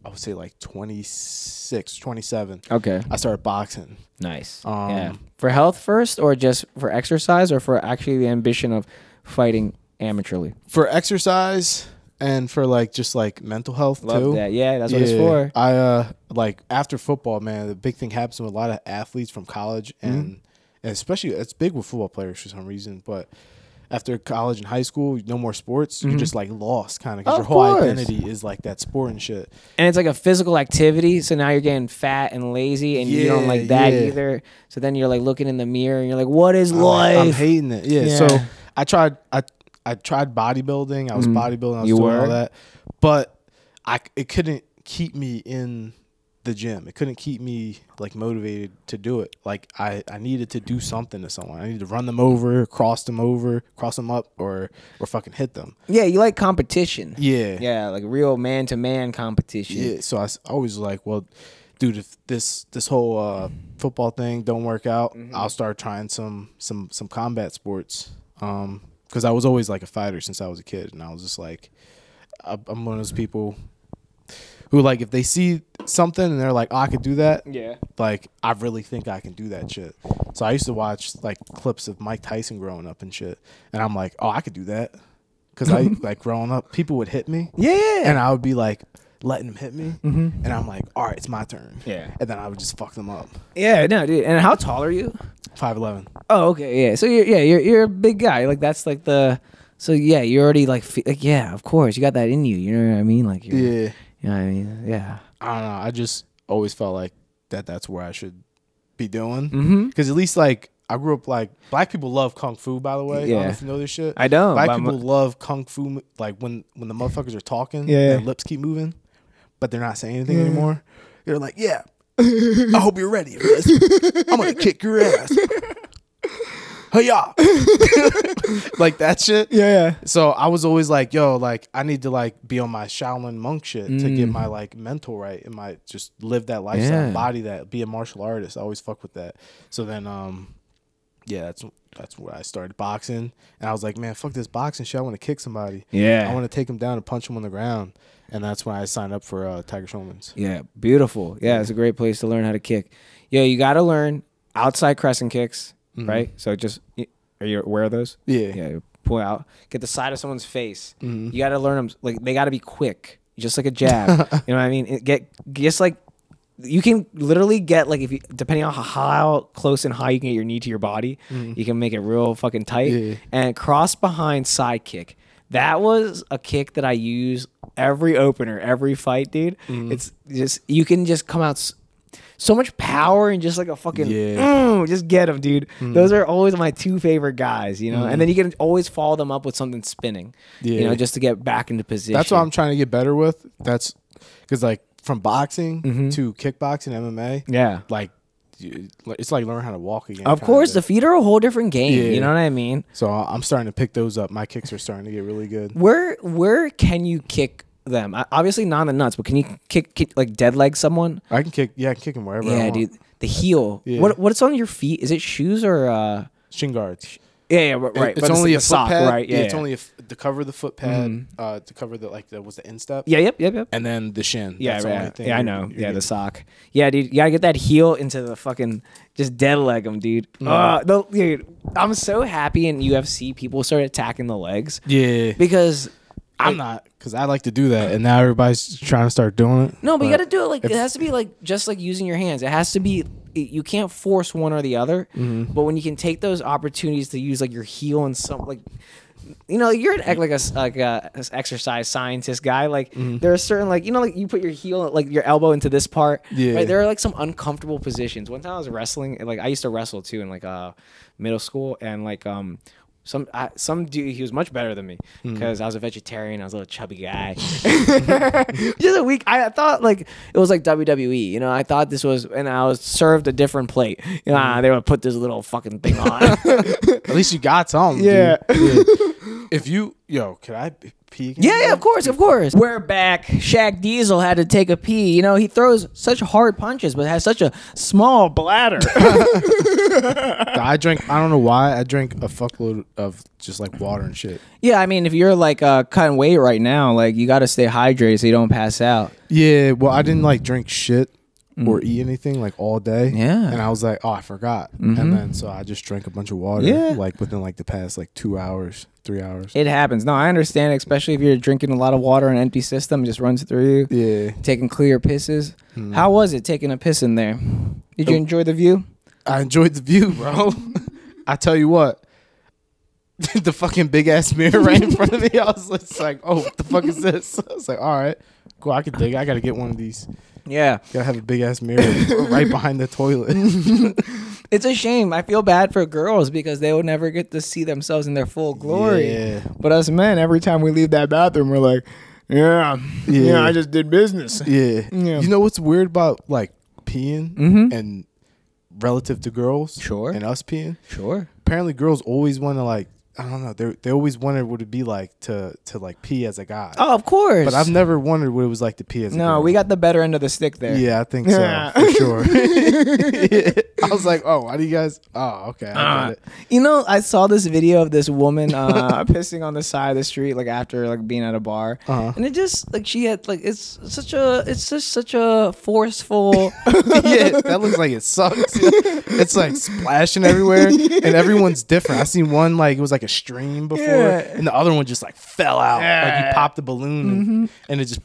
I would say like 26, 27. Okay. I started boxing. Nice. For health first, or just for exercise, or for actually the ambition of fighting amateurly? For exercise and for like just like mental health too. Love that. Yeah, that's what it's for. I like after football, man, the big thing happens with a lot of athletes from college and especially it's big with football players for some reason, but after college and high school, no more sports. You're just like lost, kind of, because your whole identity is like that sport and shit. And it's like a physical activity, so now you're getting fat and lazy, and you don't like that either. So then you're like looking in the mirror, and you're like, "What is life?" I'm hating it. Yeah. So I tried bodybuilding. I was bodybuilding. I was doing all that, but it couldn't keep me in the gym. It couldn't keep me like motivated to do it. Like I needed to do something to someone. I needed to run them over, cross them up, or fucking hit them. Yeah, you like competition. Yeah, like real man-to-man competition. Yeah, so I always like, well, dude, if this whole football thing don't work out, I'll start trying some combat sports. Because I was always like a fighter since I was a kid, and I was just like, I'm one of those people who, like, if they see something and they're like, oh, I could do that. Yeah. Like, I really think I can do that shit. So I used to watch, like, clips of Mike Tyson growing up and shit. And I'm like, oh, I could do that. Because I, like, growing up, people would hit me. Yeah. And I would be, like, letting them hit me. And I'm like, all right, it's my turn. Yeah. And then I would just fuck them up. Yeah, no, dude. And how tall are you? 5'11". Oh, okay, yeah. So, you're a big guy. Like, that's, like, the... So, yeah, you're already, like, yeah, of course. You got that in you. You know what I mean? Like, yeah. You know what I mean? Yeah. I don't know. I just always felt like that's where I should be doing. Because at least, like, I grew up like black people love kung fu. By the way, I don't know if you know this shit. I don't. Black people love kung fu. Like when the motherfuckers are talking, their lips keep moving, but they're not saying anything anymore. They're like, yeah, I hope you're ready for this. I'm gonna kick your ass. Hey-ya. Like that shit. Yeah. So I was always like, yo, like I need to like be on my Shaolin monk shit to get my like mental right and my just live that lifestyle, body that, be a martial artist. I always fuck with that. So then that's where I started boxing, and I was like, man, fuck this boxing shit. I want to kick somebody. I want to take them down and punch them on the ground. And that's when I signed up for Tiger Schulman's. Yeah, beautiful. Yeah, it's a great place to learn how to kick. Yeah, you got to learn outside crescent kicks. Right? So just, are you aware of those? Yeah. Yeah, pull out. Get the side of someone's face. You got to learn them, like, they got to be quick. Just like a jab. You know what I mean? Just like, you can literally get, like, if you, depending on how close and high you can get your knee to your body, you can make it real fucking tight. Yeah. And cross behind side kick. That was a kick that I use every opener, every fight, dude. It's just, you can just come out so much power and just like a fucking just get them, dude. Those are always my two favorite guys, you know. And then you can always follow them up with something spinning, you know, just to get back into position. That's what I'm trying to get better with. That's because like from boxing to kickboxing, MMA, like it's like learning how to walk again. Of course, the feet are a whole different game. You know what I mean? So I'm starting to pick those up. My kicks are starting to get really good. Where can you kick them? Obviously not in the nuts, but can you kick like dead leg someone? I can kick. Yeah, I can kick them wherever. I want. Dude. The heel. Yeah. What's on your feet? Is it shoes or shin guards? Yeah, right. It's only a sock, foot pad, right? Yeah, it's only to cover the foot pad, to cover the was the instep. Yeah, yep. And then the shin. Yeah, I know. Yeah, the sock. Yeah, dude, you gotta get that heel into the fucking just dead leg them, dude. Dude, I'm so happy in UFC people started attacking the legs. Yeah, because I'm not, because I like to do that, and now everybody's trying to start doing it. No, but you got to do it like it has to be like just like using your hands. It has to be. You can't force one or the other. But when you can take those opportunities to use like your heel and some like, you know, you're like a exercise scientist guy. Like there are certain like, you know, like you put your heel like your elbow into this part. Yeah. Right? There are like some uncomfortable positions. One time I was wrestling, like I used to wrestle too in like middle school, and like some dude, he was much better than me because I was a vegetarian. I was a little chubby guy. Just a week. I thought like it was like WWE. You know, I thought this was, and I was served a different plate. You know, they would put this little fucking thing on. At least you got something. Yeah. If you, could I pee again? Yeah, of course. We're back. Shaq Diesel had to take a pee. You know, he throws such hard punches, but has such a small bladder. I don't know why, I drink a fuckload of just like water and shit. Yeah, I mean, if you're like cutting weight right now, like you got to stay hydrated so you don't pass out. Yeah, well, I didn't like drink shit or eat anything like all day. Yeah. And I was like, oh, I forgot. And then so I just drank a bunch of water like within like the past like 2 hours, 3 hours. It happens. No, I understand, especially if you're drinking a lot of water in an empty system, it just runs through you. Yeah. Taking clear pisses. How was it taking a piss in there? Did you enjoy the view? I enjoyed the view, bro. I tell you what. The fucking big ass mirror right in front of me. I was just like, oh, what the fuck is this? I was like, all right, cool. I can dig. I got to get one of these. Yeah. Gotta have a big ass mirror right behind the toilet. It's a shame. I feel bad for girls because they will never get to see themselves in their full glory. Yeah. But us men, every time we leave that bathroom, we're like, yeah, I just did business. Yeah. You know what's weird about like peeing and relative to girls? Sure. And us peeing? Sure. Apparently girls always want to like, I don't know. They always wondered what it'd be like to like pee as a guy. Oh, of course. But I've never wondered what it was like to pee as a girl. No, we got the better end of the stick there. Yeah, I think so. For sure. I was like, oh, why do you guys? Oh, okay. I get it. You know, I saw this video of this woman pissing on the side of the street, like after like being at a bar, and it just like she had like it's just such a forceful. Yeah, that looks like it sucks. It's like splashing everywhere, and everyone's different. I seen one like it was like a stream before, and the other one just like fell out. Like you popped the balloon, and it just.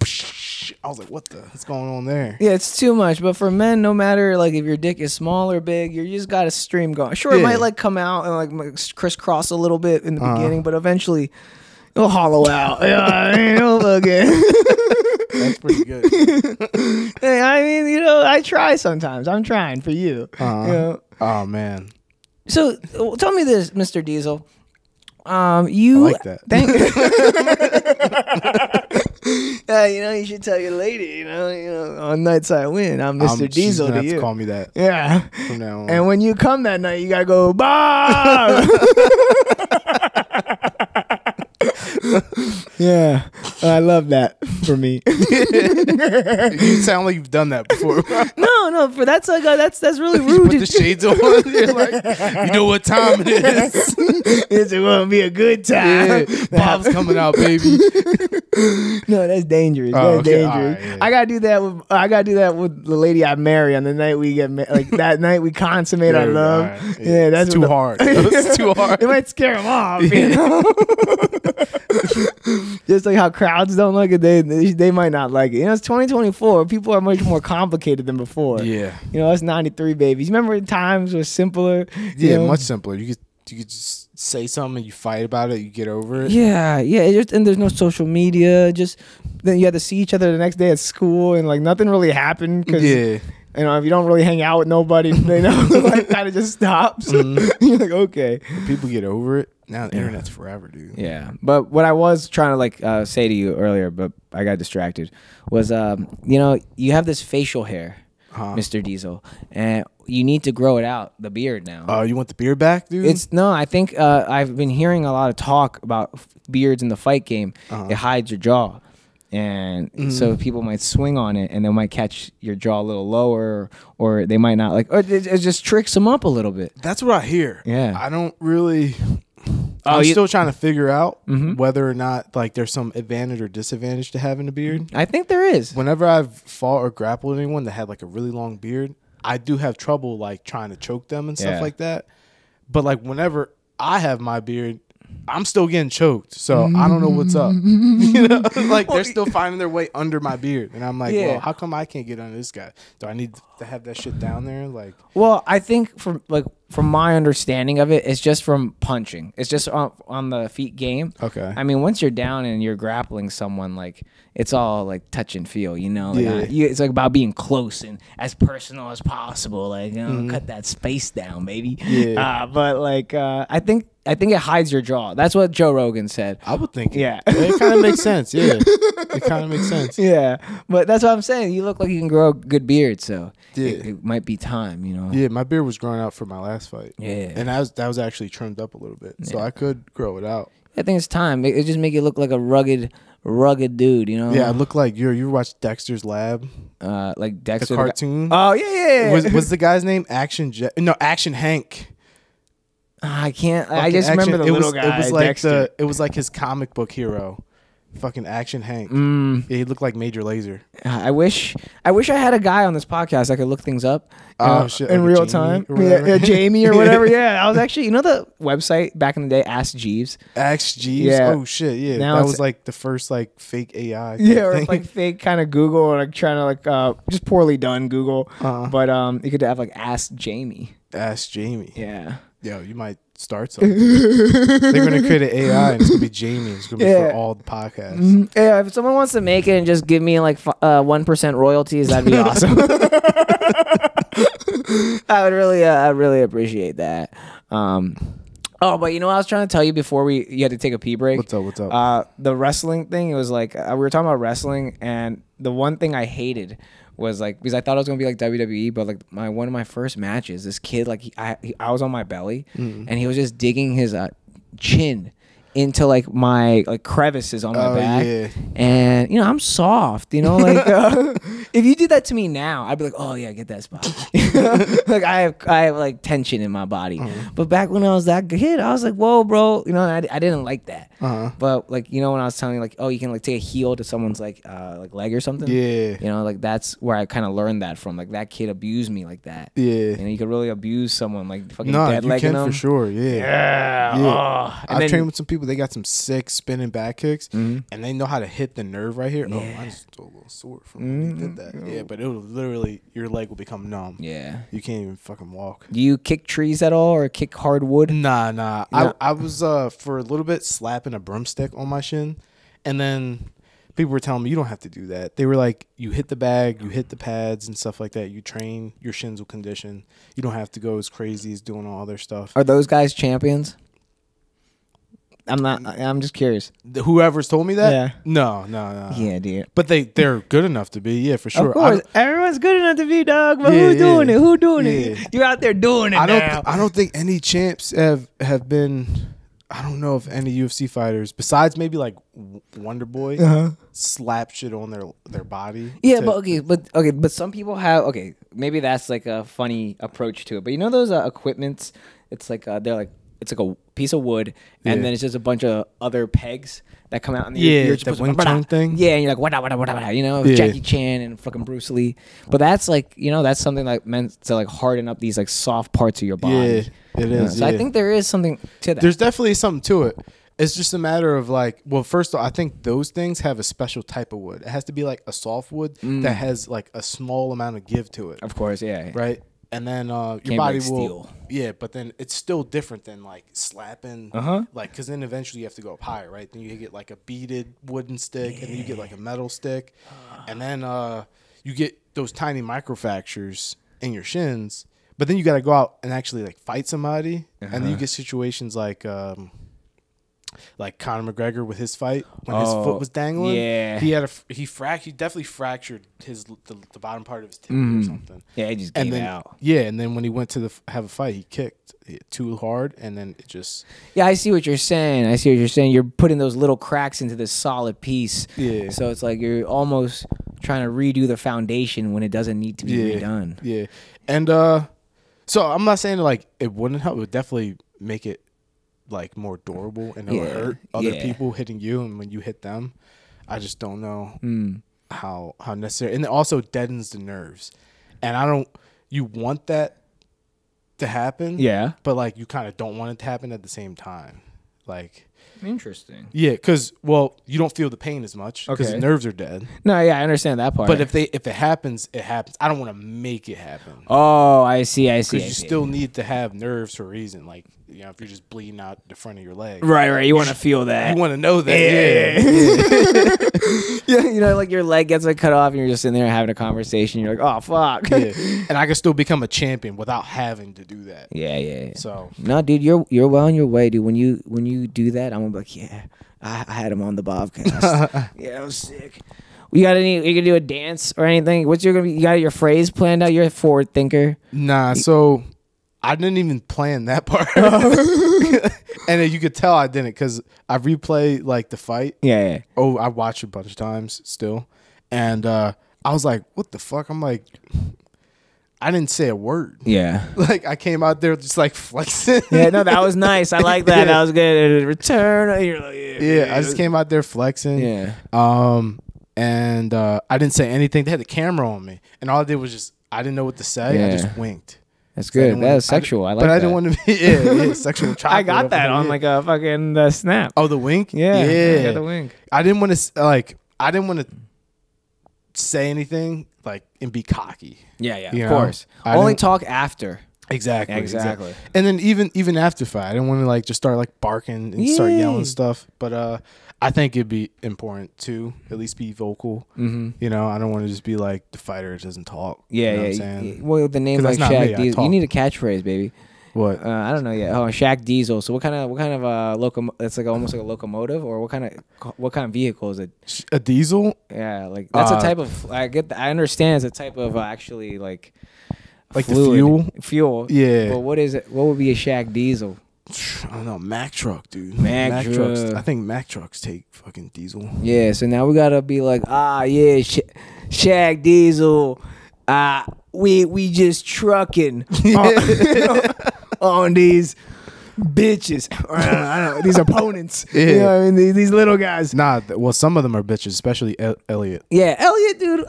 I was like, what's going on there? Yeah, it's too much. But for men, no matter like if your dick is small or big, you just got a stream going. Sure, it might like come out and like crisscross a little bit in the beginning, but eventually it'll hollow out. It'll look it. That's pretty good. Hey, I mean, I try sometimes. I'm trying for you. You know? Oh man. So tell me this, Mr. Diesel. You I like that. You should tell your lady, on nights I win, I'm Mr. Diesel to have you. to call me that. Yeah. From now on. And when you come that night, you gotta go, Bob. Yeah, I love that for me. You sound like you've done that before. No, for that's really You rude. put the shades on. You're like, you know what time it is. It's gonna be a good time. Yeah, Bob's coming out, baby. No, that's dangerous. Oh, That's okay. dangerous. All right, yeah. I gotta do that with the lady I marry on the night we get like that night we consummate our Dude, love. all right. Yeah, that's too hard. It's too hard. It might scare them off. You know? Just like how crowds don't like it, they might not like it. It's 2024. People are much more complicated than before. Yeah. Us 93 babies. Remember times were simpler? Yeah, much simpler. You could just say something and you fight about it, you get over it. Yeah. And there's no social media. Just then you had to see each other the next day at school, and like nothing really happened. Cause, Yeah. if you don't really hang out with nobody, life kind of just stops. You're like, okay. People get over it. Now the internet's forever, dude. Yeah, but what I was trying to say to you earlier, but I got distracted, was you have this facial hair, Mr. Diesel, and you need to grow it out, the beard now. You want the beard back, dude? I think I've been hearing a lot of talk about beards in the fight game. It hides your jaw. And so people might swing on it, and they might catch your jaw a little lower, or they might not or it just tricks them up a little bit. That's what I hear. Yeah. I don't really. I'm still trying to figure out whether or not like there's some advantage or disadvantage to having a beard. I think there is. Whenever I've fought or grappled anyone that had like a really long beard, I do have trouble like trying to choke them and stuff like that. But like whenever I have my beard, I'm still getting choked, so I don't know what's up. Like they're still finding their way under my beard, and I'm like, well, how come I can't get under this guy? Do I need to have that shit down there? Like, well, I think from my understanding of it, it's just from punching. It's just on the feet game. Okay. I mean, once you're down and you're grappling someone, like it's all like touch and feel, it's like about being close and as personal as possible. Like, cut that space down, baby. Yeah. But like, I think it hides your jaw. That's what Joe Rogan said. I would think. Yeah. It kind of makes sense. Yeah. It kind of makes sense. Yeah. But that's what I'm saying. You look like you can grow a good beard, so Yeah. it might be time, Yeah, my beard was growing out for my last fight. Yeah. And that was actually trimmed up a little bit. So I could grow it out. I think it's time. It just make you look like a rugged dude, Yeah, I look like you watched Dexter's Lab? Like Dexter. The cartoon? Oh, yeah. Was the guy's name Action Hank? I can't. I just remember the little guy. It was like Dexter. it was like his comic book hero. Fucking Action Hank. Yeah, he looked like Major Lazer. I wish I had a guy on this podcast that could look things up Shit, in like real Jamie time. or whatever. Yeah, Jamie or whatever. Yeah, I was actually, the website back in the day, Ask Jeeves. Ask Jeeves? Yeah. Oh, shit, yeah. Now that it's- was like the first like fake AI. Yeah, or thing. like fake kind of Google, or like trying to just poorly done Google. But you could have like Ask Jamie. Ask Jamie. Yeah. Yo, you might start something. They're going to create an AI and it's going to be Jamie. It's going to be for all the podcasts. Yeah, if someone wants to make it and just give me like 1% royalties, that'd be awesome. I would really appreciate that. Oh, but what I was trying to tell you before you had to take a pee break? What's up? The wrestling thing, it was like, we were talking about wrestling, and the one thing I hated was like, because I thought it was going to be like WWE, but like one of my first matches, this kid, like I was on my belly, and he was just digging his chin into like my crevices on my back. Yeah. And I'm soft, like if you did that to me now, I'd be like, oh yeah, get that spot. Like I have like tension in my body. But back when I was that kid, I was like, whoa, bro, I didn't like that. But like when I was telling you like, oh, you can like take a heel to someone's like leg or something. Yeah. Like that's where I kind of learned that from. Like that kid abused me like that. Yeah. You could really abuse someone like fucking No, dead you legging can them. for sure. Yeah. Yeah. Oh. I've trained with some people. They got some sick spinning back kicks, and they know how to hit the nerve right here. Oh, I just a little sore from when you did that. Yeah, but it will literally, your leg will become numb. Yeah. You can't even fucking walk. Do you kick trees at all or kick hardwood? Nah. I was for a little bit slapping a broomstick on my shin, and then people were telling me you don't have to do that. They were like, you hit the bag, you hit the pads and stuff like that. You train, your shins will condition. You don't have to go as crazy as doing all other stuff. Are those guys champions? I'm just curious. Whoever's told me that? Yeah. No. Yeah, dude. But they're good enough to be, yeah, for sure. Of course, everyone's good enough to be, dog. But who's doing it? Who doing it? You're out there doing it now. I don't think any champs have been. I don't know if any UFC fighters, besides maybe like Wonder Boy, slap shit on their body. Yeah, but some people have. Okay, maybe that's like a funny approach to it. But you know those equipments? It's like they're like. It's like a piece of wood, and then it's just a bunch of other pegs that come out. And you're the Wing Chun thing. Yeah, and you're like, what, you know, Jackie Chan and fucking Bruce Lee. But that's like, you know, that's something like meant to like harden up these like soft parts of your body. Yeah, it is. So I think there is something to that. There's definitely something to it. It's just a matter of like, well, first of all, I think those things have a special type of wood. It has to be like a soft wood that has like a small amount of give to it. Of course, yeah. Right? And then your Can't body break will, steel. but then it's still different than like slapping, like because then eventually you have to go up higher, right? Then you get like a beaded wooden stick, and then you get like a metal stick, and then you get those tiny microfractures in your shins. But then you got to go out and actually like fight somebody, and then you get situations like Conor McGregor with his fight when his foot was dangling. Yeah, he definitely fractured the bottom part of his tibia or something. Yeah, he just gave out. Yeah, and then when he went to have a fight, he kicked it too hard, and then it just. Yeah, I see what you're saying. You're putting those little cracks into this solid piece. Yeah. So it's like you're almost trying to redo the foundation when it doesn't need to be redone. Yeah, and so I'm not saying like it wouldn't help. It would definitely make it like more durable, and it would hurt other people hitting you, and when you hit them, I just don't know how necessary, and it also deadens the nerves, and you want that to happen, but like you kind of don't want it to happen at the same time, like. Interesting. Yeah, because you don't feel the pain as much because the nerves are dead. No, yeah, I understand that part. But if it happens, it happens. I don't want to make it happen. Oh, I see. Because you still need to have nerves for a reason. Like, you know, if you're just bleeding out the front of your leg. Right. You want to feel that. You want to know that. Yeah, you know, like your leg gets like cut off and you're just in there having a conversation. You're like, oh, fuck. Yeah. And I can still become a champion without having to do that. Yeah. So. No, dude, you're well on your way, dude. When you do that, I'm going to be like, yeah, I had him on the Bobcast. Yeah, that was sick. You gonna do a dance or anything? You got your phrase planned out? You're a forward thinker. Nah, so I didn't even plan that part. And you could tell I didn't because I replay like the fight. Yeah. Oh, I watched it a bunch of times still. And I was like, what the fuck? I'm like, I didn't say a word. Yeah. Like I came out there just like flexing. Yeah, no, that was nice. I like that. That was good. Return. You're like, yeah, I just came out there flexing. Yeah. And I didn't say anything. They had the camera on me. And all I did was just, I didn't know what to say. Yeah. I just winked. That's good. That was sexual. I like that. But I didn't want to be sexual chocolate. I got that on like a fucking snap. Oh, the wink? Yeah. I got the wink. I didn't want to say anything like and be cocky. Yeah, of course. Only talk after. Exactly. And then even after fight, I didn't want to like just start like barking and start yelling stuff. But I think it'd be important to at least be vocal. Mm-hmm. You know, I don't want to just be like the fighter that doesn't talk. Yeah, you know what I'm saying? Well, the name like Shaq Diesel, you need a catchphrase, baby. What? I don't know yet. Oh, Shaq Diesel. So what kind of it's like almost like a locomotive, or what kind of vehicle is it? A diesel? Yeah, like that's a type of. I understand it's a type of actually like fluid. the fuel. Yeah. But what is it? What would be a Shaq Diesel? I don't know. Mack truck, dude. Mack trucks. I think Mack trucks take fucking diesel. Yeah. So now we gotta be like, Shaq Diesel. We just trucking on these bitches. I don't know, these opponents. Yeah. You know what I mean? These little guys. Nah. Well, some of them are bitches, especially Elliot. Yeah, Elliot, dude.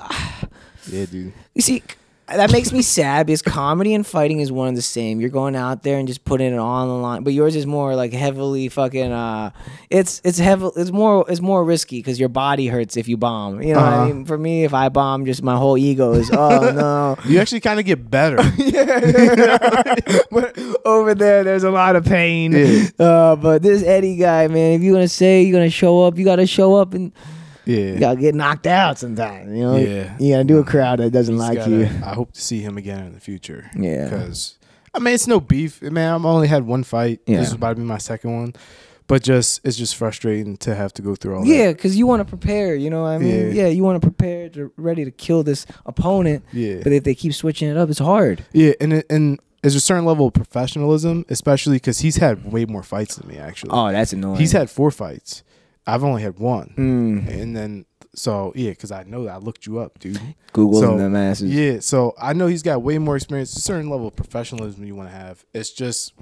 Yeah, dude. You see. That makes me sad because comedy and fighting is one and the same. You're going out there and just putting it on the line, but yours is more like heavily fucking. It's heavy. It's more risky because your body hurts if you bomb. You know what I mean? For me, if I bomb, just my whole ego is no. You actually kind of get better. But over there's a lot of pain. Yeah. But this Eddie guy, man, if you're gonna show up, you gotta show up and. You gotta get knocked out sometimes. You know, you gotta do a crowd that doesn't like you. I hope to see him again in the future. Yeah, because I mean, it's no beef, man. I've only had one fight. Yeah. This is about to be my second one. But it's just frustrating to have to go through all that. Yeah, because you want to prepare, you know what I mean? Yeah, you want to prepare, ready to kill this opponent. Yeah. But if they keep switching it up, it's hard. Yeah, and there's a certain level of professionalism, especially because he's had way more fights than me, actually. Oh, that's annoying. He's had 4 fights. I've only had 1. And then, because I know that I looked you up, dude. Googling them asses. Yeah, so I know he's got way more experience. A certain level of professionalism you want to have. It's just...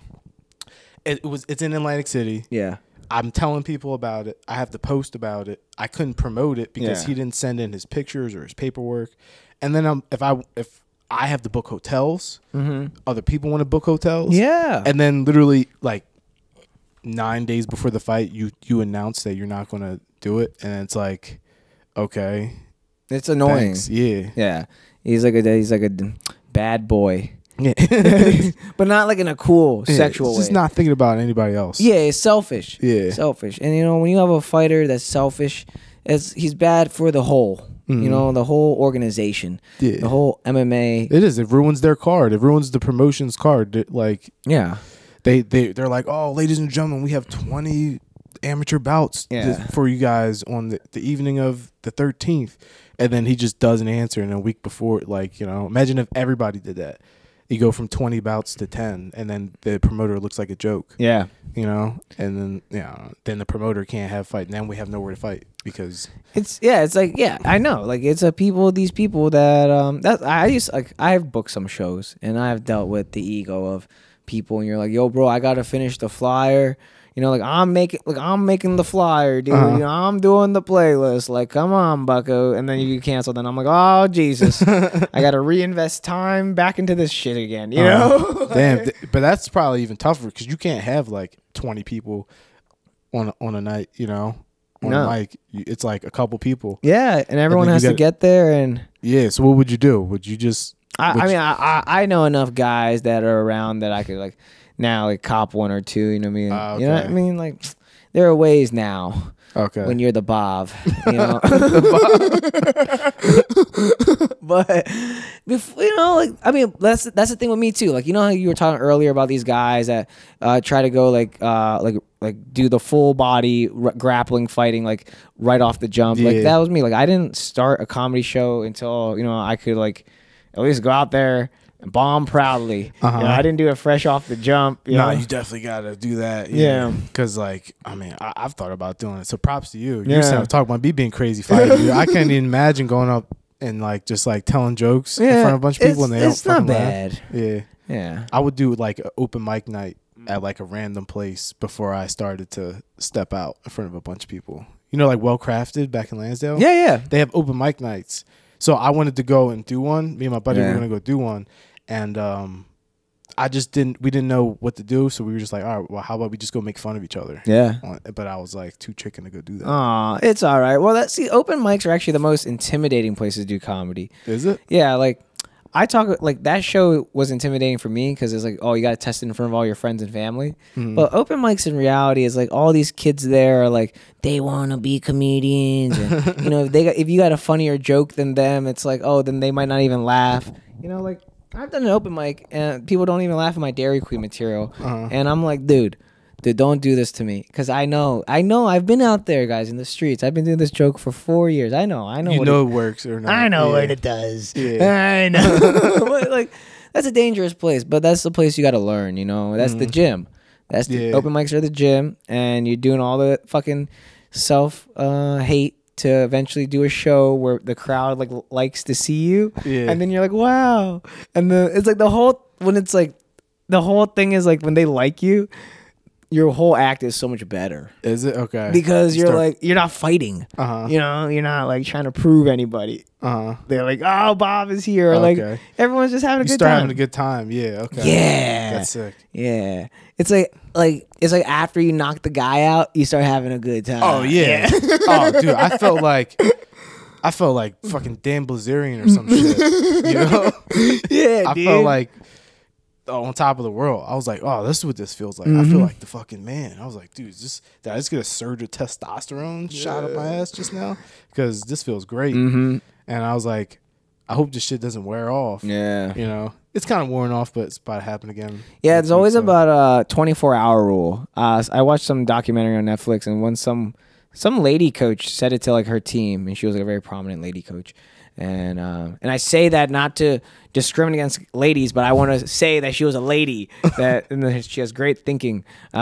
It's in Atlantic City. Yeah. I'm telling people about it. I have to post about it. I couldn't promote it because he didn't send in his pictures or his paperwork. And then if I have to book hotels, other people want to book hotels. Yeah. And then literally like 9 days before the fight, you announce that you're not going to do it, and it's like, okay, it's annoying. Thanks. Yeah. Yeah. He's like a bad boy. Yeah. But not like in a cool sexual way. Just not thinking about anybody else. Yeah, it's selfish. Yeah. Selfish. And you know, when you have a fighter that's selfish, he's bad for the whole. You know, the whole organization. Yeah. The whole MMA. It is. It ruins their card. It ruins the promotion's card. Like, yeah. They're like, oh, ladies and gentlemen, we have 20 amateur bouts for you guys on the evening of the 13th. And then he just doesn't answer. And a week before, like, you know, imagine if everybody did that. You go from 20 bouts to 10, and then the promoter looks like a joke. Yeah. You know? And then, then the promoter can't have fight. And then we have nowhere to fight because... It's like, I know. Like, it's these people that I've booked some shows, and I've dealt with the ego of people, and you're like, yo, bro, I got to finish the flyer. You know, like I'm making the flyer, dude. You know, I'm doing the playlist. Like, come on, bucko. And then you cancel. Then I'm like, oh Jesus, I got to reinvest time back into this shit again. You know? Damn. But that's probably even tougher because you can't have like 20 people on a night. You know, on a mic. It's like a couple people. Yeah, and everyone has to get there. And yeah. So what would you do? Would you just? I know enough guys that are around that I could like. Now, like, cop 1 or 2, you know what I mean? Okay. You know what I mean? Like, there are ways now. Okay. When you're the Bhav, you know. But, you know, like, I mean, that's the thing with me too. Like, you know how you were talking earlier about these guys that try to go like do the full body grappling fighting like right off the jump. Yeah. Like that was me. Like I didn't start a comedy show until I could like at least go out there. Bomb proudly. You know, I didn't do it fresh off the jump. No, you definitely got to do that. Yeah. Because, like, I mean, I've thought about doing it. So props to you. You're talking about me being crazy fighting. I can't even imagine going up and, like, just, like, telling jokes in front of a bunch of people and they don't fucking laugh. It's not bad. Yeah. I would do, like, an open mic night at, like, a random place before I started to step out in front of a bunch of people. You know, like, Well Crafted back in Lansdale? Yeah. They have open mic nights. So I wanted to go and do one. Me and my buddy were going to go do one. And we didn't know what to do, so we were just like, all right, well, how about we just go make fun of each other? Yeah. But I was like too chicken to go do that. Aw, it's all right. Well, open mics are actually the most intimidating places to do comedy. Is it? Yeah, like I talk like that show was intimidating for me because it's like, oh, you got to test it in front of all your friends and family. But open mics in reality is like all these kids there are like they want to be comedians, and you know if you got a funnier joke than them, it's like oh then they might not even laugh. You know, like I've done an open mic and people don't even laugh at my Dairy Queen material, and I'm like, dude, don't do this to me because I know I've been out there, guys, in the streets. I've been doing this joke for 4 years. I know. You know it works or not. I know what it does. Yeah. I know. But, like that's a dangerous place, but that's the place you got to learn. You know, that's the gym. That's the open mics are the gym, and you're doing all the fucking self hate. To eventually do a show where the crowd like likes to see you, and then you're like, wow, and it's like the whole thing is like when they like you, your whole act is so much better. Is it okay? Because you're not fighting. You know, you're not like trying to prove anybody. They're like, oh, Bob is here. Like everyone's just having a good time. Having a good time. Yeah. Okay. Yeah. That's sick. Yeah. It's like after you knock the guy out, you start having a good time. Oh yeah. Oh dude, I felt like fucking Dan Blazerian or some shit. You know? Yeah, I felt like on top of the world. I was like, oh, this is what this feels like. I feel like the fucking man. I was like, dude, did I just get a surge of testosterone shot up my ass just now? Because this feels great. And I was like, I hope this shit doesn't wear off. Yeah. You know, it's kind of worn off, but it's about to happen again. Yeah, it's always about a 24-hour rule. I watched some documentary on Netflix, and when some lady coach said it to like her team, and she was like a very prominent lady coach. And I say that not to discriminate against ladies, but I want to say that she was a lady and that she has great thinking. She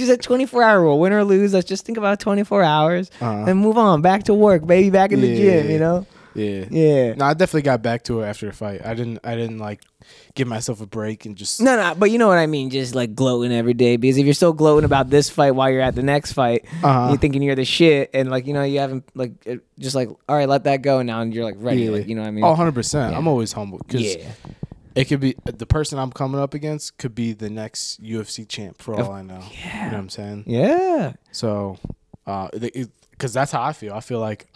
said 24-hour rule, win or lose. Let's just think about 24 hours and move on, back to work, baby, back in the gym. You know. Yeah. No, I definitely got back to it after the fight. I didn't like give myself a break and just No, but you know what I mean, just like gloating every day, because if you're still gloating about this fight while you're at the next fight, you're thinking you're the shit, and like, you know, you haven't like just like, all right, let that go now, and you're like ready, like, you know what I mean? 100%. I'm always humble because it could be the person I'm coming up against could be the next UFC champ for all I know. You know what I'm saying? Yeah. So, because that's how I feel. I feel like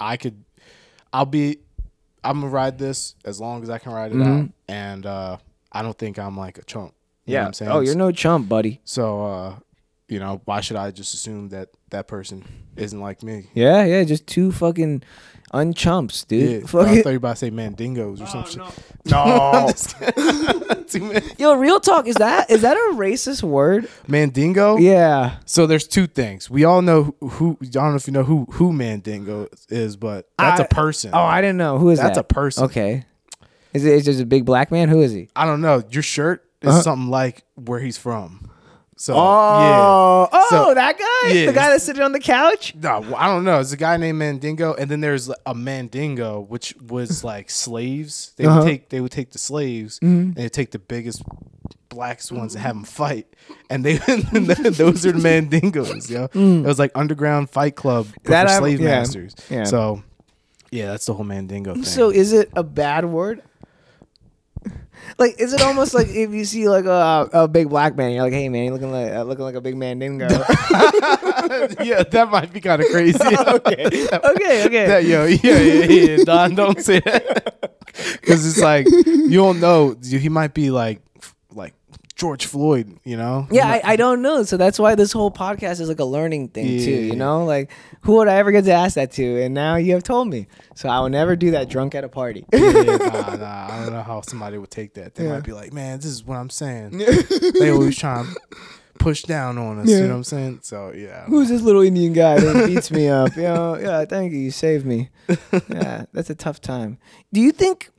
I'm gonna ride this as long as I can ride it out, and I don't think I'm like a chump. You know what I'm saying? Oh, you're no chump, buddy. So, you know, why should I just assume that person isn't like me? Yeah, just two fucking unchumps, dude. Yeah, I thought you were about to say mandingos or some shit. No. Yo, real talk, is that a racist word? Mandingo? Yeah. So there's two things. We all know who I don't know if you know who Mandingo is, but that's a person. Oh, I didn't know. Who is that? That's a person. Okay. Is it just a big black man? Who is he? I don't know. Your shirt is something like where he's from. So That guy? Yeah. The guy that's sitting on the couch? No, I don't know. It's a guy named Mandingo, and then there's a Mandingo, which was like slaves. They would take the slaves and they'd take the biggest blackest ones and have them fight, and those are the Mandingos. Yo, it was like underground fight club for slave masters. Yeah. So yeah, that's the whole Mandingo thing. So is it a bad word? Like, is it almost like if you see like a big black man, you're like, hey man, you're looking like a big Mandingo? Yeah, that might be kind of crazy. Okay. Yeah. Don, don't say that, because it's like you don't know. He might be like George Floyd, you know? Yeah, I don't know. So that's why this whole podcast is like a learning thing too, you know? Like, who would I ever get to ask that to? And now you have told me. So I will never do that drunk at a party. Nah. I don't know how somebody would take that. They might be like, man, this is what I'm saying. They always trying to push down on us, you know what I'm saying? So, yeah. Who's this little Indian guy that beats me up? You know, yeah, thank you. You saved me. Yeah, that's a tough time. Do you think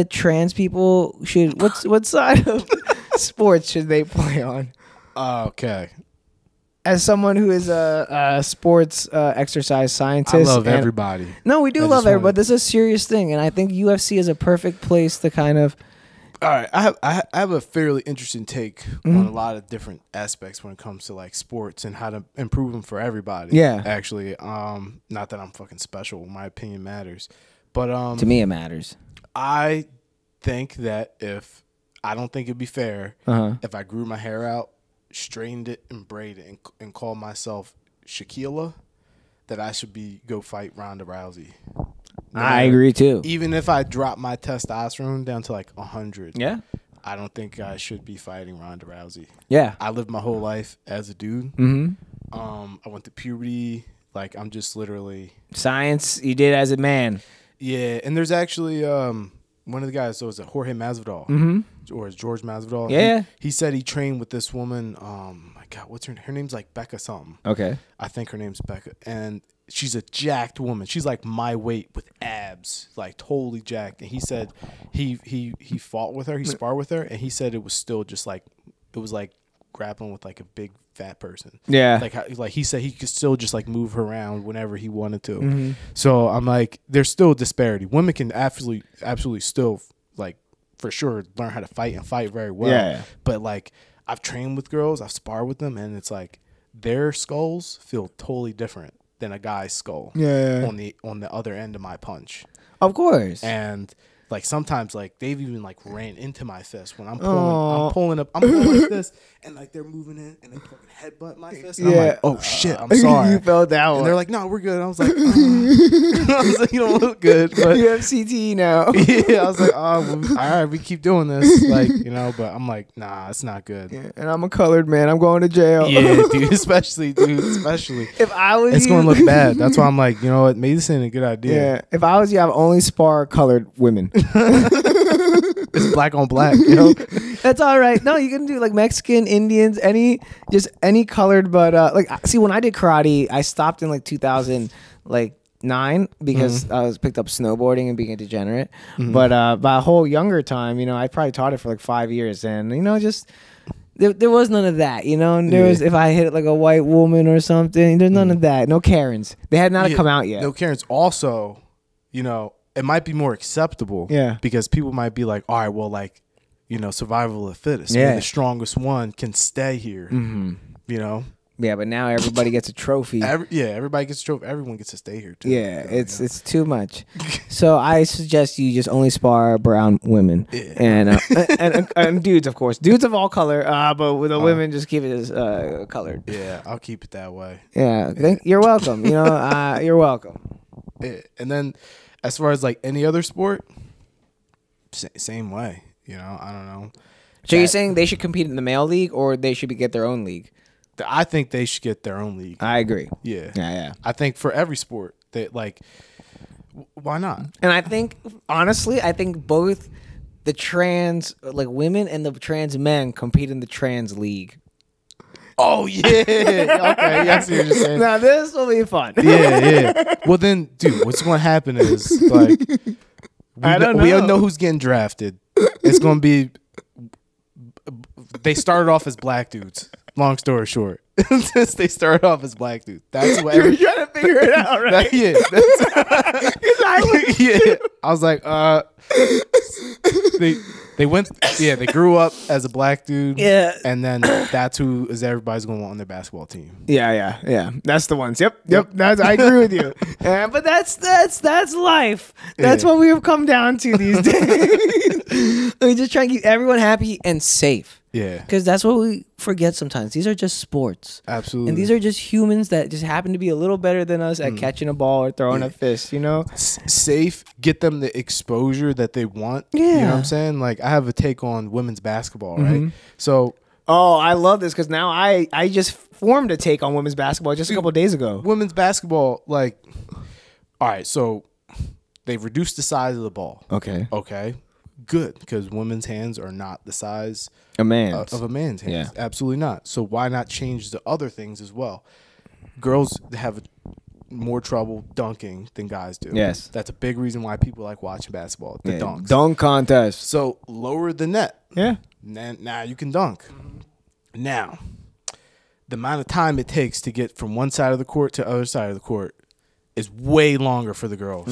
trans people should what side of sports should they play on? Okay. As someone who is a sports exercise scientist, I love everybody. No, we do love everybody. This is a serious thing, and I think UFC is a perfect place to kind of. All right, I have a fairly interesting take on a lot of different aspects when it comes to like sports and how to improve them for everybody. Yeah, actually, not that I'm fucking special. My opinion matters. But to me, it matters. I think that I don't think it'd be fair if I grew my hair out, straightened it, and braided it, and called myself Shaquilla, that I should go fight Ronda Rousey. I agree too. Even if I drop my testosterone down to like 100, I don't think I should be fighting Ronda Rousey. Yeah, I lived my whole life as a dude. I went to puberty. Like, I'm just literally science. You did as a man. Yeah, and there's actually one of the guys. So is it Jorge Masvidal or is George Masvidal? Yeah, he said he trained with this woman. My God, what's her name? Her name's like Becca something. Okay, I think her name's Becca, and she's a jacked woman. She's like my weight with abs, like totally jacked. And he said he fought with her, he sparred with her, and he said it was still just like it was like grappling with like a big fat person. Yeah, like he said he could still just like move her around whenever he wanted to. So I'm like, there's still disparity. Women can absolutely still like for sure learn how to fight and fight very well. Yeah. But like I've trained with girls, I've sparred with them, and it's like their skulls feel totally different than a guy's skull. Yeah. On the other end of my punch. Of course. And like sometimes like they've even like ran into my fist when I'm pulling up like this, and like they're moving in and they fucking headbutt my fist. And I'm like, oh shit, I'm sorry. You felt that one. And they're like, no, we're good. I was like, I was like, you don't look good. But you have CTE now. yeah, I was like, oh, well, all right, we keep doing this, like, you know. But I'm like, nah, it's not good. Yeah, and I'm a colored man. I'm going to jail. Yeah, dude, especially. If I was it's gonna look bad. That's why I'm like, you know what, maybe this ain't a good idea. Yeah, if I was you, I'd only spar colored women. It's black on black, you know. That's all right. No, you can do like Mexican, Indians, any colored. But like, see, when I did karate, I stopped in like 2009 because I was picked up snowboarding and being a degenerate. But by a whole younger time, you know, I probably taught it for like 5 years, and you know, just there was none of that, you know. And there was, if I hit like a white woman or something, there's none of that. No Karens. They had not come out yet. No Karens. Also, you know, it might be more acceptable. Yeah. Because people might be like, all right, well, like, you know, survival of the fittest. Yeah. The strongest one can stay here. You know. Yeah, but now everybody gets a trophy. Everybody gets a trophy. Everyone gets to stay here too. Yeah, it's too much. So I suggest you just only spar brown women and dudes, of course, dudes of all color. But with the women, just keep it as colored. Yeah, I'll keep it that way. Yeah, you're welcome. You know, you're welcome. Yeah. And then, as far as like any other sport, same way. You know, I don't know. So you're saying they should compete in the male league, or they should get their own league? I think they should get their own league. I agree. Yeah. I think for every sport, that like, why not? And I think, honestly, both the trans like women and the trans men compete in the trans league. Oh yeah. Okay, I see what you're saying. Now this will be fun. Yeah. Well then, dude, what's going to happen is like, we don't know who's getting drafted. It's going to be. They started off as black dudes. Long story short, since they started off as black dudes, that's what you're trying to figure it out, right? I was like, they went, they grew up as a black dude, and then that's who is everybody's going to want on their basketball team. Yeah. That's the ones. Yep. I agree with you. But that's life. That's what we have come down to these days. We just try and keep everyone happy and safe. Yeah. Because that's what we forget sometimes. These are just sports. Absolutely. And these are just humans that just happen to be a little better than us at catching a ball or throwing a fist, you know? Safe, get them the exposure that they want. Yeah. You know what I'm saying? Like, I have a take on women's basketball, right? So. Oh, I love this because now I just formed a take on women's basketball just a couple of days ago. Women's basketball, like, all right, so they've reduced the size of the ball. Okay. Good, because women's hands are not the size of a man's hands. Yeah. Absolutely not. So why not change the other things as well? Girls have more trouble dunking than guys do. Yes. That's a big reason why people like watching basketball. The dunks. Dunk contest. So lower the net. Yeah. Now you can dunk. Now, the amount of time it takes to get from one side of the court to the other side of the court is way longer for the girls.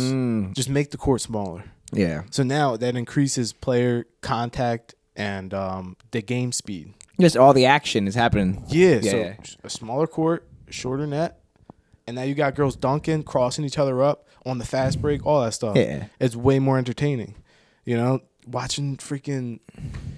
Just make the court smaller. Yeah. So now that increases player contact and the game speed. Just all the action is happening. Yeah. A smaller court, shorter net, and now you got girls dunking, crossing each other up on the fast break, all that stuff. Yeah. It's way more entertaining. You know, watching freaking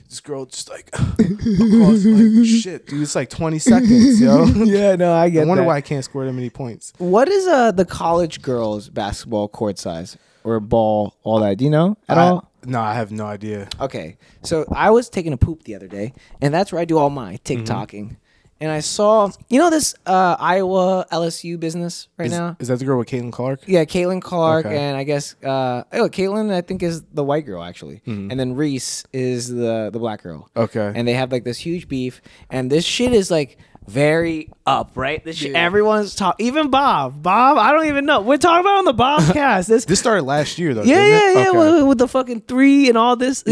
this girl just like across, like, shit, dude, it's like 20 seconds, yo. Yeah, no, I get that. I wonder why I can't score that many points. What is the college girls basketball court size? Or ball, all that. Do you know at all? No, I have no idea. Okay. So I was taking a poop the other day, and that's where I do all my TikToking. And I saw, you know this Iowa LSU business now? Is that the girl with Caitlin Clark? Yeah, Caitlin Clark, and I guess, Caitlin, I think, is the white girl, actually. And then Reese is the black girl. Okay. And they have, like, this huge beef, and this shit is, like, very up, right? This shit, everyone's talking. Even Bob, I don't even know. We're talking about on the Bobcast. This started last year, though. Yeah. Okay. With the fucking 3 and all this.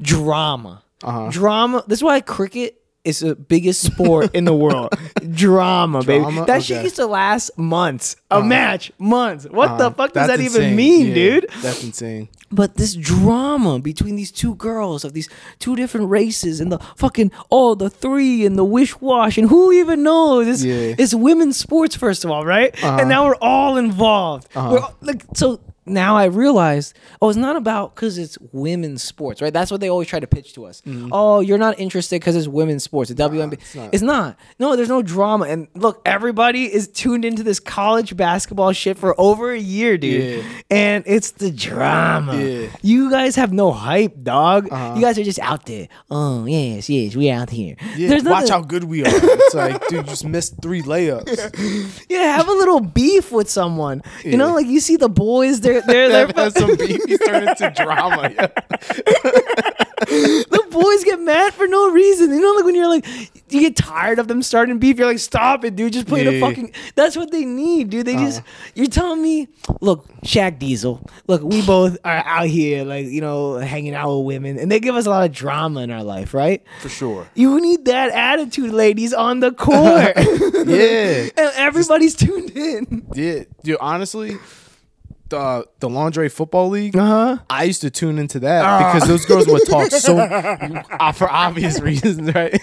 Drama. Drama. That's why cricket is the biggest sport in the world. Drama, baby. That shit used to last months. A match, months. What the fuck does that even mean, dude? That's insane. But this drama between these two girls of these two different races and the fucking, the 3 and the wish-wash and who even knows? It's women's sports, first of all, right? And now we're all involved. So now I realized, oh, it's not about because it's women's sports, right? That's what they always try to pitch to us. Oh, you're not interested because it's women's sports. The WNBA. It's not. No, there's no drama. And look, everybody is tuned into this college basketball shit for over a year, dude. Yeah. And it's the drama. Yeah. You guys have no hype, dog. You guys are just out there. Oh, yes, we out here. Yeah, watch how good we are. It's like, dude, you just missed 3 layups. Yeah, have a little beef with someone. You know, like you see the boys, they're has some beef. He's turned into drama. Yeah. The boys get mad for no reason. You know, like when you're like, you get tired of them starting beef. You're like, stop it, dude. Just play the fucking. That's what they need, dude. They just. You're telling me, look, Shaq Diesel. Look, we both are out here, like, you know, hanging out with women, and they give us a lot of drama in our life, right? For sure. You need that attitude, ladies, on the court. Yeah. And everybody's tuned in. Yeah, dude. Honestly. The lingerie football league, I used to tune into that because those girls would talk so for obvious reasons, right?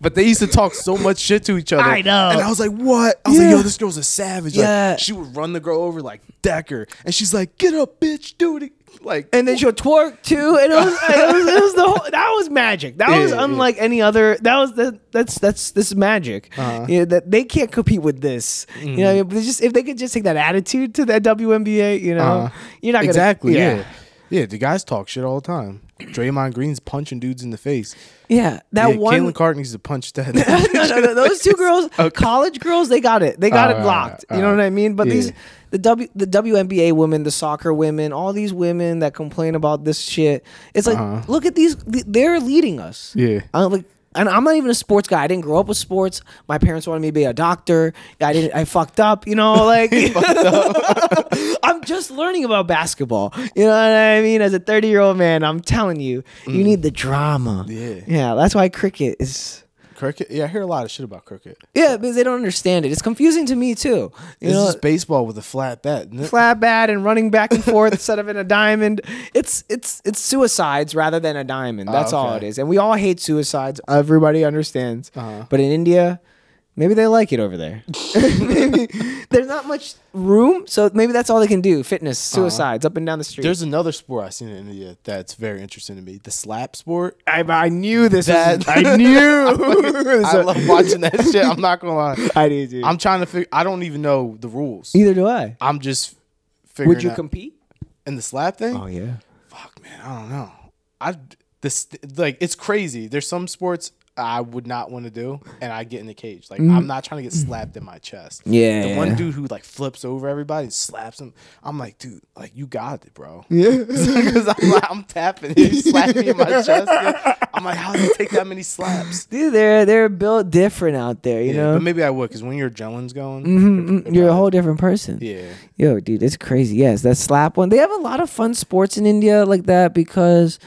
But they used to talk so much shit to each other. I know, and I was like, "What?" I was like, "Yo, this girl's a savage." Like, she would run the girl over like Decker, and she's like, "Get up, bitch, dude." Like, and then she'll twerk too. And it was the whole, that was magic. That was unlike any other. This is magic. Yeah, that they can't compete with this. You know, but just if they could just take that attitude to that WNBA, you know, you're not gonna, exactly. Yeah, the guys talk shit all the time. Draymond Green's punching dudes in the face. Yeah, one. Caitlin Clark needs to punch that. no. Those 2 girls, college girls, they got it. They got it locked. You know what I mean? But the WNBA women, the soccer women, all these women that complain about this shit. It's like, look at these. They're leading us. Yeah. And I'm not even a sports guy. I didn't grow up with sports. My parents wanted me to be a doctor. I fucked up, you know, like I'm just learning about basketball. You know what I mean? As a 30-year-old man, I'm telling you, you need the drama. Yeah. Yeah, that's why cricket is Cricket? Yeah, I hear a lot of shit about cricket. Yeah, because they don't understand it. It's confusing to me too. It's just baseball with a flat bat, isn't it? Flat bat and running back and forth instead of in a diamond. It's suicides rather than a diamond. That's all it is. And we all hate suicides. Everybody understands. But in India, maybe they like it over there. Maybe there's not much room, so maybe that's all they can do. Fitness, suicides, up and down the street. There's another sport I've seen in India that's very interesting to me. The slap sport. I knew this. I knew. I love watching that shit. I'm not going to lie. I do, dude. I'm trying to figure. I don't even know the rules. Neither do I. I'm just figuring Would you compete? In the slap thing? Oh, yeah. Fuck, man. I don't know. It's crazy. There's some sports I would not want to do, and I get in the cage. Like, I'm not trying to get slapped in my chest. Yeah. The one dude who like flips over everybody and slaps him, I'm like, dude, like, you got it, bro. Yeah. Because I'm tapping. He slapped me in my chest. I'm like, how do you take that many slaps? Dude, they're built different out there, you know? But maybe I would, because when your adrenaline's going, you're a whole different person. Yeah. Yo, dude, it's crazy. Yes, that slap one. They have a lot of fun sports in India like that because,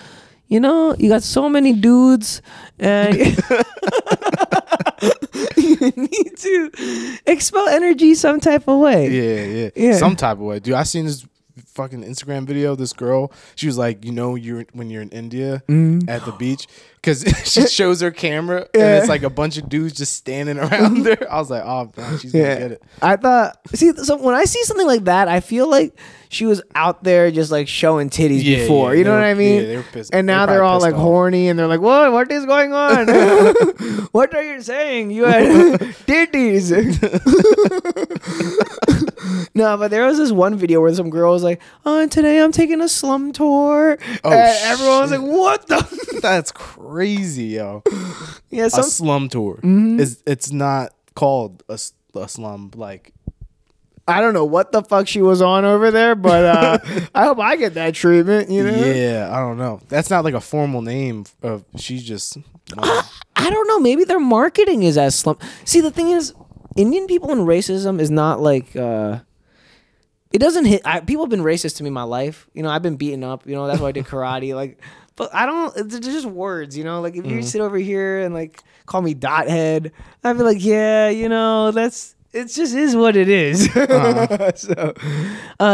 you know, you got so many dudes and you need to expel energy some type of way. Yeah. Some type of way. Dude, I seen this fucking Instagram video. This girl, she was like, you know, when you're in India at the beach, because she shows her camera and it's like a bunch of dudes just standing around her. I was like, oh, man, she's gonna get it. I thought, so when I see something like that, I feel like she was out there just like showing titties before. You know what I mean? Yeah, they were pissed. And now they're all like horny and they're like, what is going on? What are you saying? You had titties. No, but there was this one video where some girl was like, oh, today I'm taking a slum tour. Oh, and everyone was like, what the? That's crazy, yo. Yeah, a slum tour. It's not called a slum, like. I don't know what the fuck she was on over there, but I hope I get that treatment, you know? Yeah, I don't know. That's not like a formal name. She's just... I don't know. Maybe their marketing is as slum. See, the thing is, Indian people and racism is not like... it doesn't hit... people have been racist to me my life. You know, I've been beaten up. You know, that's why I did karate. Like, but I don't... They're just words, you know? Like, if you sit over here and, like, call me Dothead, I'd be like, yeah, you know, that's... It just is what it is.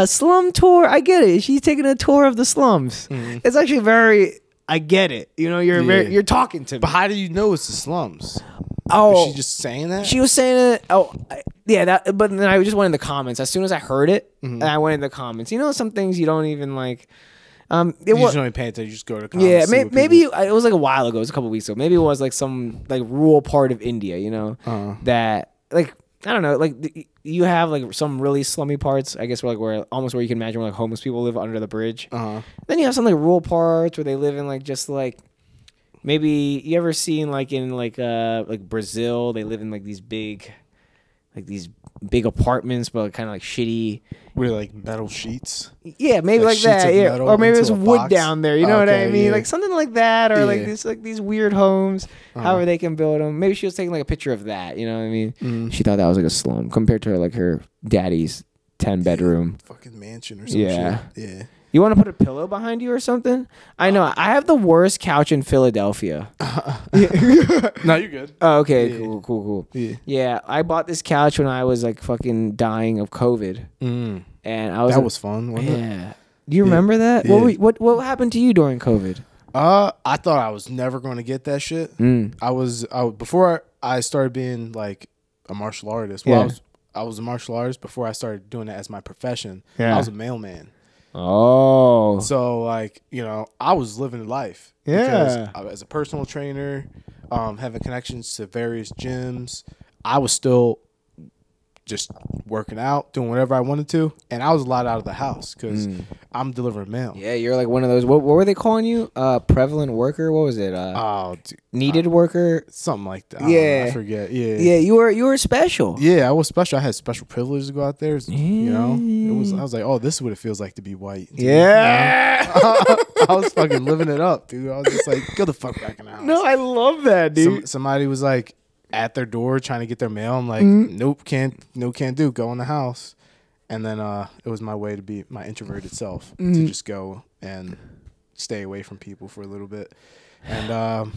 Slum tour, I get it. She's taking a tour of the slums. It's actually very, I get it. You know, you're talking to me. But how do you know it's the slums? Was she just saying that? She was saying it. Yeah. That. But then I just went in the comments as soon as I heard it. And I went in the comments. You know, some things you don't even like. You just don't even pay attention. You just go to comments. Yeah, maybe it was like a while ago. It was a couple weeks ago. Maybe it was like some like rural part of India. You know, that like I don't know. Like you have like some really slummy parts. I guess where you can imagine where like homeless people live under the bridge. Then you have some like rural parts where they live in like just like. Maybe you ever seen like in like Brazil, they live in like these big apartments, but kind of like shitty. With like metal sheets. Yeah, maybe like that. Yeah, or maybe there's wood down there. You know what I mean? Yeah. Like something like that, or like these weird homes. However they can build them. Maybe she was taking like a picture of that. You know what I mean? She thought that was like a slum compared to like her daddy's 10-bedroom fucking mansion or something. Yeah. You want to put a pillow behind you or something? I know. I have the worst couch in Philadelphia. No, you're good. Oh, okay. Yeah. Cool. Yeah, I bought this couch when I was like fucking dying of COVID. And I was. That was fun, wasn't it? Yeah. Do you remember that? Yeah. What happened to you during COVID? I thought I was never going to get that shit. Before I started being like a martial artist. Well, I was a martial artist before I started doing it as my profession. Yeah. I was a mailman. Oh. So like, you know, I was living life. Yeah. Because as a personal trainer, having connections to various gyms, I was still just working out, doing whatever I wanted to, and I was a lot out of the house because I'm delivering mail. Yeah, you're like one of those. What were they calling you? Prevalent worker? What was it? Needed worker? Something like that. Yeah, I forget. Yeah, yeah. You were special. Yeah, I was special. I had special privilege to go out there. You know, I was like, oh, this is what it feels like to be white. Dude. Yeah, I was fucking living it up, dude. I was just like, go the fuck back in the house. No, I love that, dude. Somebody was like at their door trying to get their mail. I'm like, nope, can't do. Go in the house. And then it was my way to be my introverted self to just go and stay away from people for a little bit. And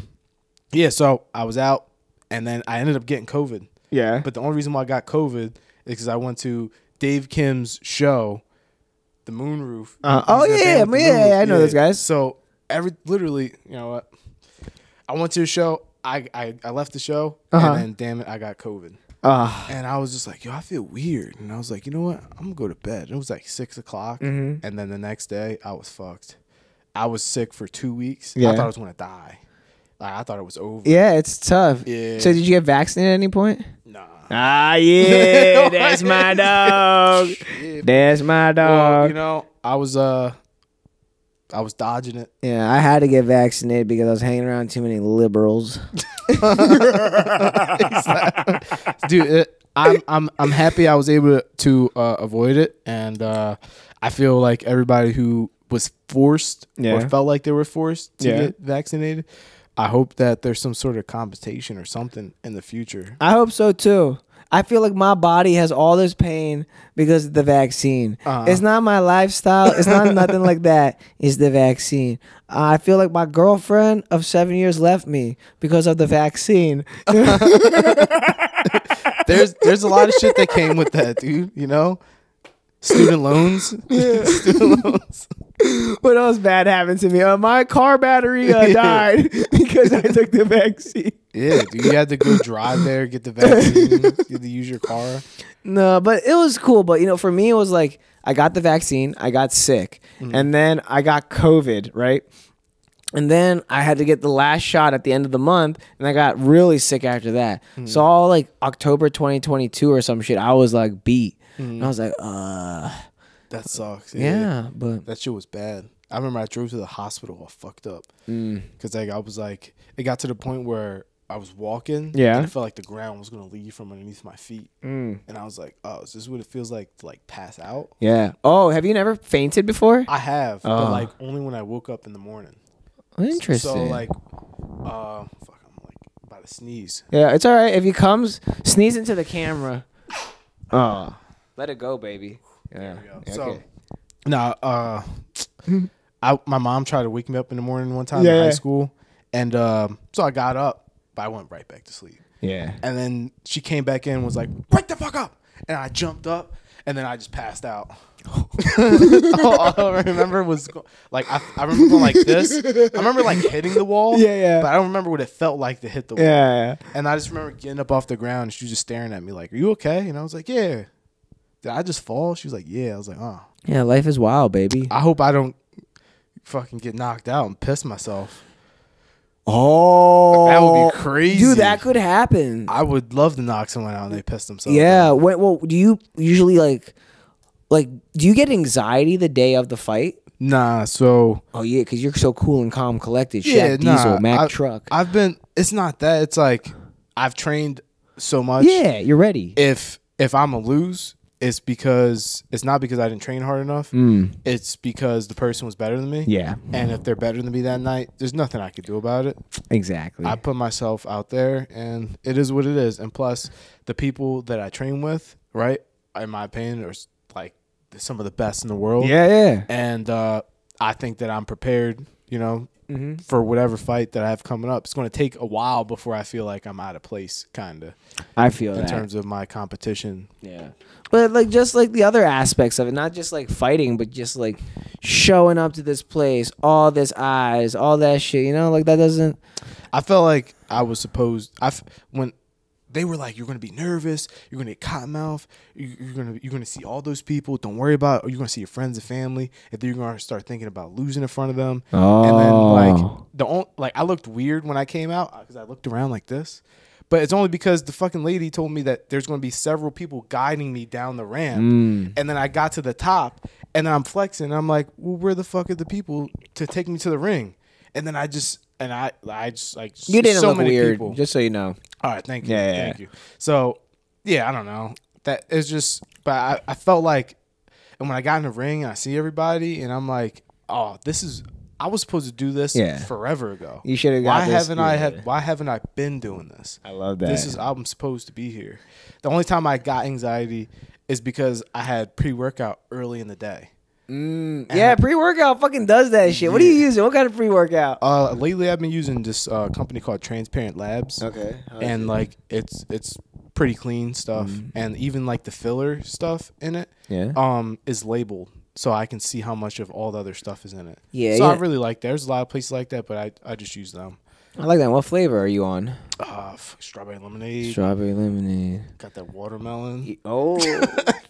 yeah, so I was out, and then I ended up getting COVID. Yeah. But the only reason why I got COVID is because I went to Dave Kim's show, The Moonroof. I know those guys. So literally, you know what? I went to a show. I left the show, and then damn it, I got COVID. And I was just like, yo, I feel weird. And I was like, you know what? I'm going to go to bed. It was like 6 o'clock. And then the next day, I was fucked. I was sick for 2 weeks. Yeah. I thought I was going to die. Like, I thought it was over. Yeah, it's tough. Yeah. So did you get vaccinated at any point? Nah. Yeah, that's my dog. That's my dog. Well, you know, I was dodging it. Yeah, I had to get vaccinated because I was hanging around too many liberals. Dude, I'm happy I was able to avoid it, and I feel like everybody who was forced or felt like they were forced to get vaccinated, I hope that there's some sort of compensation or something in the future. I hope so too. I feel like my body has all this pain because of the vaccine. It's not my lifestyle. It's not nothing like that. It's the vaccine. I feel like my girlfriend of 7 years left me because of the vaccine. There's a lot of shit that came with that, dude. You know, student loans. Student loans. What else bad happened to me? My car battery died because I took the vaccine. Yeah, dude, you had to go drive there, get the vaccine, you had to use your car. No, but it was cool. But, you know, for me, it was like I got the vaccine, I got sick, and then I got COVID, right? And then I had to get the last shot at the end of the month, and I got really sick after that. So all like October 2022 or some shit, I was like beat. And I was like, that sucks. Yeah, but that shit was bad. I remember I drove to the hospital all fucked up because like I was like, it got to the point where I was walking, and I felt like the ground was gonna leave from underneath my feet, and I was like, oh, is this what it feels like to like pass out? Yeah. Oh, have you never fainted before? I have, but like only when I woke up in the morning. Interesting. So like, fuck, I'm like about to sneeze. Yeah, it's all right. If he comes, sneeze into the camera. Oh, let it go, baby. Yeah. There we go. Okay. So, my mom tried to wake me up in the morning one time in high school, and so I got up, but I went right back to sleep. Yeah. And then she came back in and was like, wake the fuck up. And I jumped up, and then I just passed out. All I remember was like I remember going like this. I remember like hitting the wall. Yeah. But I don't remember what it felt like to hit the wall. Yeah. And I just remember getting up off the ground and she was just staring at me like, "Are you okay?" And I was like, "Yeah." Did I just fall? She was like, "Yeah." I was like, "Oh." Yeah, life is wild, baby. I hope I don't fucking get knocked out and piss myself. Oh, That would be crazy. Dude, that could happen. I would love to knock someone out and they piss themselves. Yeah. out. Well, do you usually like do you get anxiety the day of the fight? Nah, so Oh yeah, because you're so cool and calm, collected. Shaq Diesel, Mac Truck. I've been. It's not that. It's like I've trained so much. Yeah, you're ready. If I'm a lose, it's because it's not because I didn't train hard enough. It's because the person was better than me. Yeah. And if they're better than me that night, there's nothing I could do about it. Exactly. I put myself out there, and it is what it is. And plus, the people that I train with, right, in my opinion, are like some of the best in the world. Yeah. And I think that I'm prepared, for whatever fight that I have coming up. It's going to take a while before I feel like I'm out of place, kind of. I feel in terms of my competition. Yeah. But like just like the other aspects of it, not just like fighting, but just like showing up to this place, all this eyes, all that shit, like that doesn't. I felt like I was supposed. When they were like, "You're gonna be nervous. You're gonna get cottonmouth. You're gonna see all those people. Don't worry about it. Or you're gonna see your friends and family. And then you're gonna start thinking about losing in front of them." Oh. And then I looked weird when I came out because I looked around like this. But it's only because the fucking lady told me that there's going to be several people guiding me down the ramp. And then I got to the top, and then I'm flexing. And I'm like, well, where the fuck are the people to take me to the ring? And then I just like you didn't so look many weird, people. just so you know. All right, thank you. Yeah. Thank you. So, yeah, I don't know. That is just, but I felt like, and when I got in the ring and I see everybody, and I'm like, oh, I was supposed to do this forever ago. You should have got this. Why haven't I been doing this? I love that. I'm supposed to be here. The only time I got anxiety is because I had pre-workout early in the day. Yeah, pre-workout fucking does that shit. What are you using? What kind of pre-workout? Lately I've been using this company called Transparent Labs. Okay. And like it's pretty clean stuff, and even like the filler stuff in it, is labeled, so I can see how much of all the other stuff is in it. Yeah. So I really like that. There's a lot of places like that, but I just use them. I like that. What flavor are you on? Strawberry lemonade. Strawberry lemonade. Got that watermelon. Oh,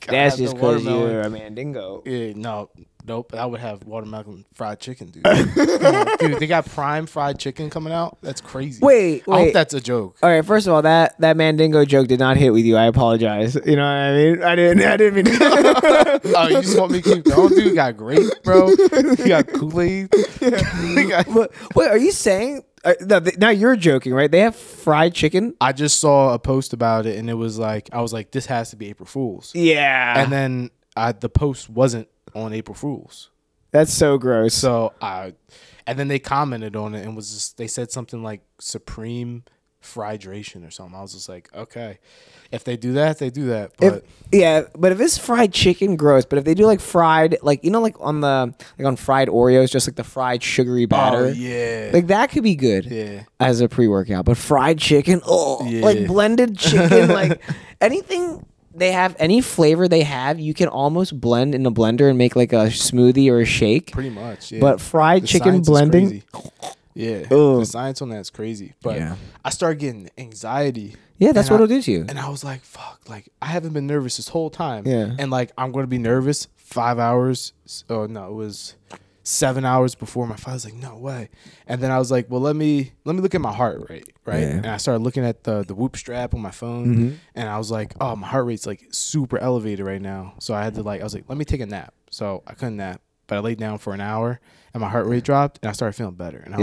that's just because you're a mandingo. Yeah, nope. I would have watermelon fried chicken, dude. Come on, dude, they got prime fried chicken coming out. That's crazy. Wait. I hope that's a joke. All right. First of all, that mandingo joke did not hit with you. I apologize. You know what I mean? I didn't mean. Oh, you just want me to keep going, dude? You got grape, bro. You got Kool-Aid. Wait, are you saying? Now you're joking, right? They have fried chicken. I just saw a post about it, and it was like, I was like, this has to be April Fool's. Yeah. And then the post wasn't on April Fool's. That's so gross. So and then they commented on it and they said something like Supreme Friedration or something. I was just like, okay, if they do that, they do that. But but if it's fried chicken, gross. But if they do like fried, like like on fried Oreos, just like the fried sugary batter, like that could be good, as a pre-workout. But fried chicken, like blended chicken, like anything. They have any flavor they have, you can almost blend in a blender and make like a smoothie or a shake. Pretty much, yeah. But fried chicken blending, the science on that is crazy. But I started getting anxiety. Yeah, that's what it'll do to you. And I was like, fuck, like I haven't been nervous this whole time. Yeah. And like I'm going to be nervous 5 hours. Oh no, it was 7 hours before my fight. I was like, no way. And then I was like, well, let me look at my heart rate, right? Yeah. And I started looking at the Whoop strap on my phone, and I was like, oh, my heart rate's like super elevated right now. So I was like, let me take a nap. So I couldn't nap, but I laid down for an hour, and my heart rate dropped, and I started feeling better. And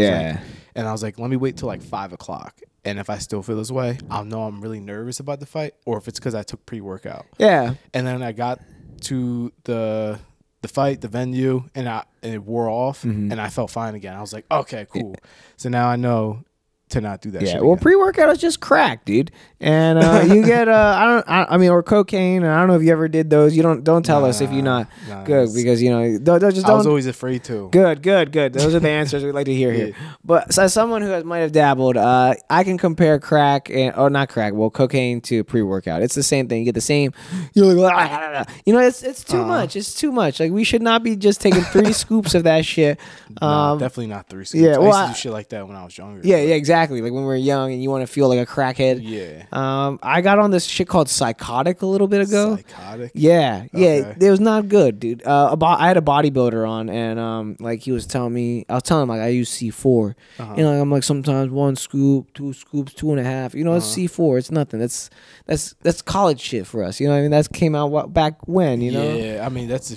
I was like, let me wait till like 5 o'clock. And if I still feel this way, I'll know I'm really nervous about the fight, or if it's because I took pre-workout. Yeah. And then I got to the fight, the venue, and it wore off, and I felt fine again. I was like, okay, cool. So now I know to not do that. Yeah, shit well, again. pre-workout is just crack, dude, and you get I mean, or cocaine. I don't know if you ever did those. You don't tell us if you're not good because don't just don't. I was always afraid to. Good. Those are the answers we'd like to hear here. But as someone who might have dabbled, I can compare crack cocaine to pre-workout. It's the same thing. You get the same. You're like, it's too much. It's too much. Like we should not be just taking 3 scoops of that shit. No, definitely not 3 scoops. Yeah, well, I used to do shit like that when I was younger. Yeah, exactly. Like when we were young and you want to feel like a crackhead. Yeah. I got on this shit called Psychotic a little bit ago. Psychotic? Yeah. Okay. It was not good, dude. I had a bodybuilder on and like he was telling me, I was telling him like I use C4. I'm like sometimes 1 scoop, 2 scoops, 2.5. It's C4. It's nothing. That's college shit for us. You know what I mean? That came out back when, Yeah, I mean that's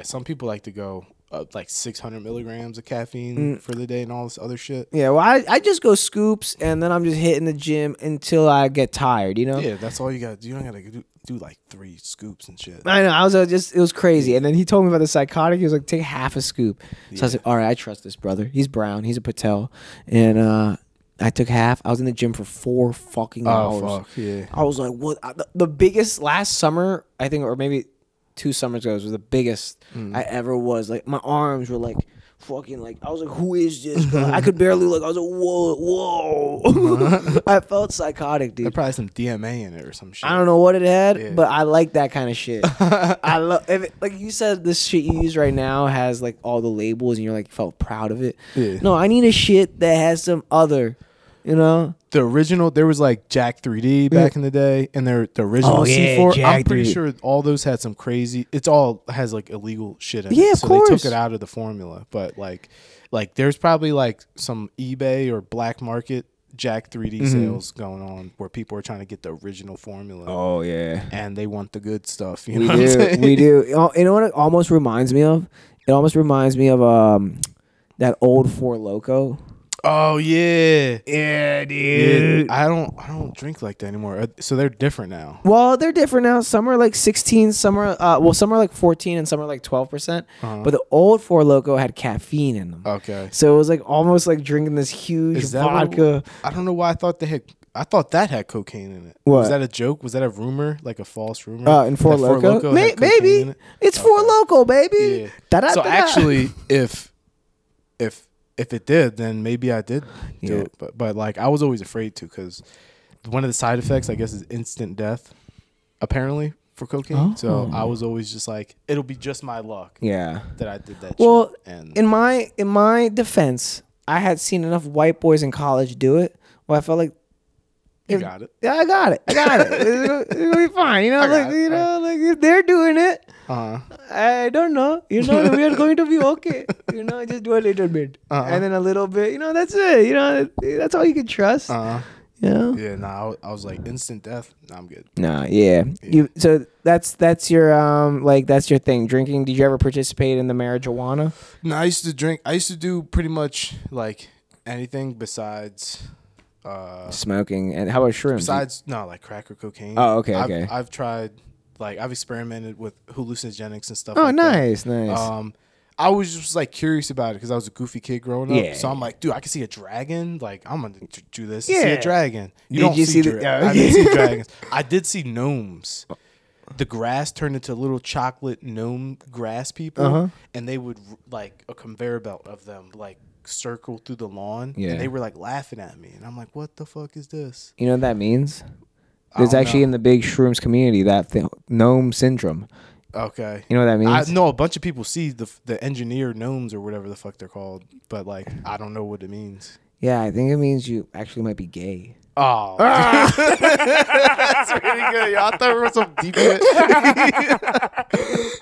some people like to go like 600 milligrams of caffeine for the day and all this other shit. Yeah, well, I just go scoops and then I'm just hitting the gym until I get tired, Yeah, that's all you got. You don't got to do like 3 scoops and shit. I know. I was it was crazy. And then he told me about the Psychotic. He was like, take half a scoop. So I was like, all right, I trust this brother. He's brown. He's a Patel. And I took half. I was in the gym for 4 fucking hours. Oh, fuck, yeah. I was like, what? The biggest last summer, I think, or maybe 2 summers ago, was the biggest I ever was. Like, my arms were like fucking like, I was like, who is this guy? I could barely look. I was like, whoa. I felt psychotic, dude. There probably some DMA in it or some shit. I don't know what it had, but I like that kind of shit. I love, like you said, this shit you use right now has like all the labels and you're like, felt proud of it. Yeah. No, I need a shit that has some other, The original, there was like Jack 3D back in the day, and the original C4. Jack I'm pretty 3D. sure all those had some crazy. It's all has like illegal shit in it. Yeah, of so course. they took it out of the formula. But like there's probably like some eBay or black market Jack 3D sales going on where people are trying to get the original formula. Oh yeah, and they want the good stuff. we do. You know what it almost reminds me of? It almost reminds me of that old Four Loko. Oh yeah, dude. Yeah, I don't drink like that anymore. So they're different now. Well, they're different now. Some are like 16, some are some are like 14, and some are like 12%. But the old Four Loko had caffeine in them. Okay, so it was like almost like drinking this huge vodka. I don't know why I thought they had. I thought that had cocaine in it. What? Was that a joke? Was that a rumor? Like a false rumor? In Four Loko? Maybe. It's Four Loko, baby. Yeah. So actually, if it did, then maybe I did do it. But like I was always afraid to, because one of the side effects, I guess, is instant death, apparently, for cocaine. So I was always just like, it'll be just my luck. Yeah. That I did that. Well, shit. And in my defense, I had seen enough white boys in college do it. Well, I felt like you got it. Yeah, I got it. It's gonna be fine. Like if they're doing it. I don't know. We are going to be okay. Just do a little bit, and then a little bit. That's it. That's all you can trust. Yeah. Nah, I was like instant death. Nah, I'm good. Nah, yeah. So that's your that's your thing. Drinking. Did you ever participate in the marijuana? No, I used to drink. I used to do pretty much like anything besides smoking. And how about shrooms? Besides like crack or cocaine. Oh, okay. I've tried. Like I've experimented with hallucinogenics and stuff. Oh, like nice. I was just like curious about it because I was a goofy kid growing up. So I'm like, dude, I can see a dragon. Like I'm gonna do this. See a dragon. Did you see I didn't see dragons. I did see gnomes. The grass turned into little chocolate gnome grass people, and they would like a conveyor belt of them like circle through the lawn, and they were like laughing at me, and I'm like, what the fuck is this? You know what that means? There's actually in the big shrooms community that gnome syndrome. Okay. You know what that means? I know a bunch of people see the engineered gnomes or whatever the fuck they're called, but like I don't know what it means. Yeah, I think it means you actually might be gay. Oh, that's really good. Y'all thought we were some deep shit.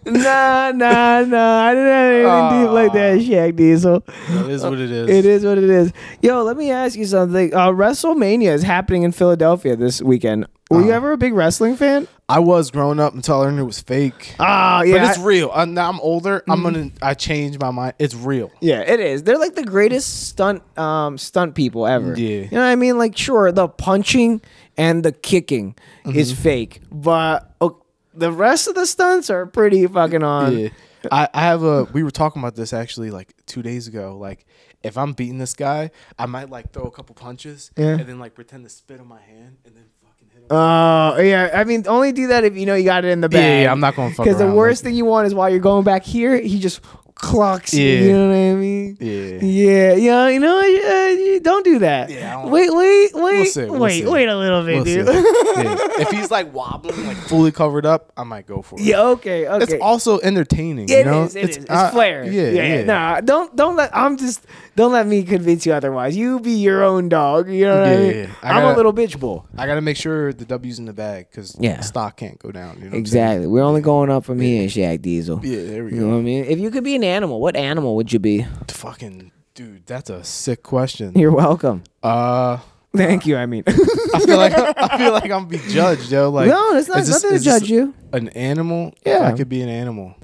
Nah. I didn't have anything deep like that, Shaq Diesel. It is what it is. It is what it is. Yo, let me ask you something. WrestleMania is happening in Philadelphia this weekend. Were you ever a big wrestling fan? I was growing up until I learned it was fake. Yeah. But it's real. Now I'm older. I changed my mind. It's real. Yeah, it is. They're like the greatest stunt people ever. Yeah. You know what I mean? Like, sure, the punching and the kicking is fake, but the rest of the stunts are pretty fucking on. Yeah. I have a. We were talking about this actually like 2 days ago. Like, if I'm beating this guy, I might like throw a couple punches and then like pretend to spit on my hand and then fucking hit him. Oh, yeah. I mean, only do that if you know you got it in the bag. Yeah, I'm not going to fuck because the around, worst thing you want is while you're going back here, he just clocks you. You know what I mean? Yeah. Yeah. You know, don't do that. Yeah. Wait We'll see. Wait a little bit, dude. If he's like wobbling, like fully covered up, I might go for it. Yeah. Okay. It's also entertaining. It you know? is. It's flair. Yeah. Nah. Don't let me convince you otherwise. You be your own dog. You know what I mean? I'm a little bitch bull. I gotta make sure the W's in the bag because stock can't go down. You know exactly. We're only going up from here, Shaq Diesel. Yeah. There we go. You know what I mean? If you could be an animal, what animal would you be? Fucking dude, that's a sick question. You're welcome. Thank you. I mean, I feel like I'm gonna be judged, yo. Like, no, it's not nothing to judge you. An animal? Yeah, I could be an animal.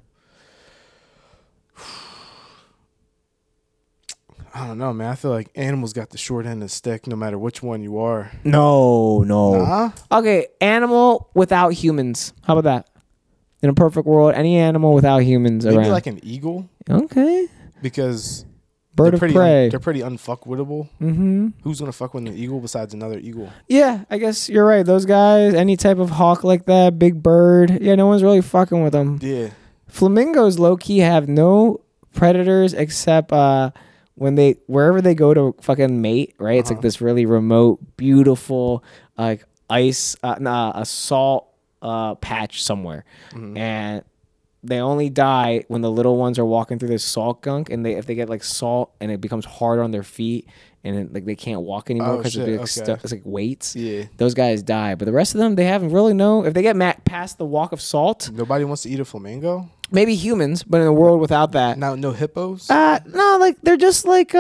I don't know, man. I feel like animals got the short end of the stick, no matter which one you are. No. Nah? Okay, animal without humans. How about that? In a perfect world, any animal without humans Maybe around. like an eagle. Okay. Because bird of prey. They're pretty unfuckwittable. Mm-hmm. Who's gonna fuck with an eagle besides another eagle? Yeah, I guess you're right. Those guys, any type of hawk like that, big bird. Yeah, no one's really fucking with them. Yeah. Flamingos low key have no predators except wherever they go to fucking mate, right? It's like this really remote, beautiful, like ice, a salt patch somewhere, and they only die when the little ones are walking through this salt gunk, and if they get like salt and it becomes hard on their feet, and it, like they can't walk anymore because it's like weights. Yeah, those guys die, but the rest of them they haven't really know if they get past the walk of salt. Nobody wants to eat a flamingo. Maybe humans, but in a world without that. Now, no hippos? No, like they're just like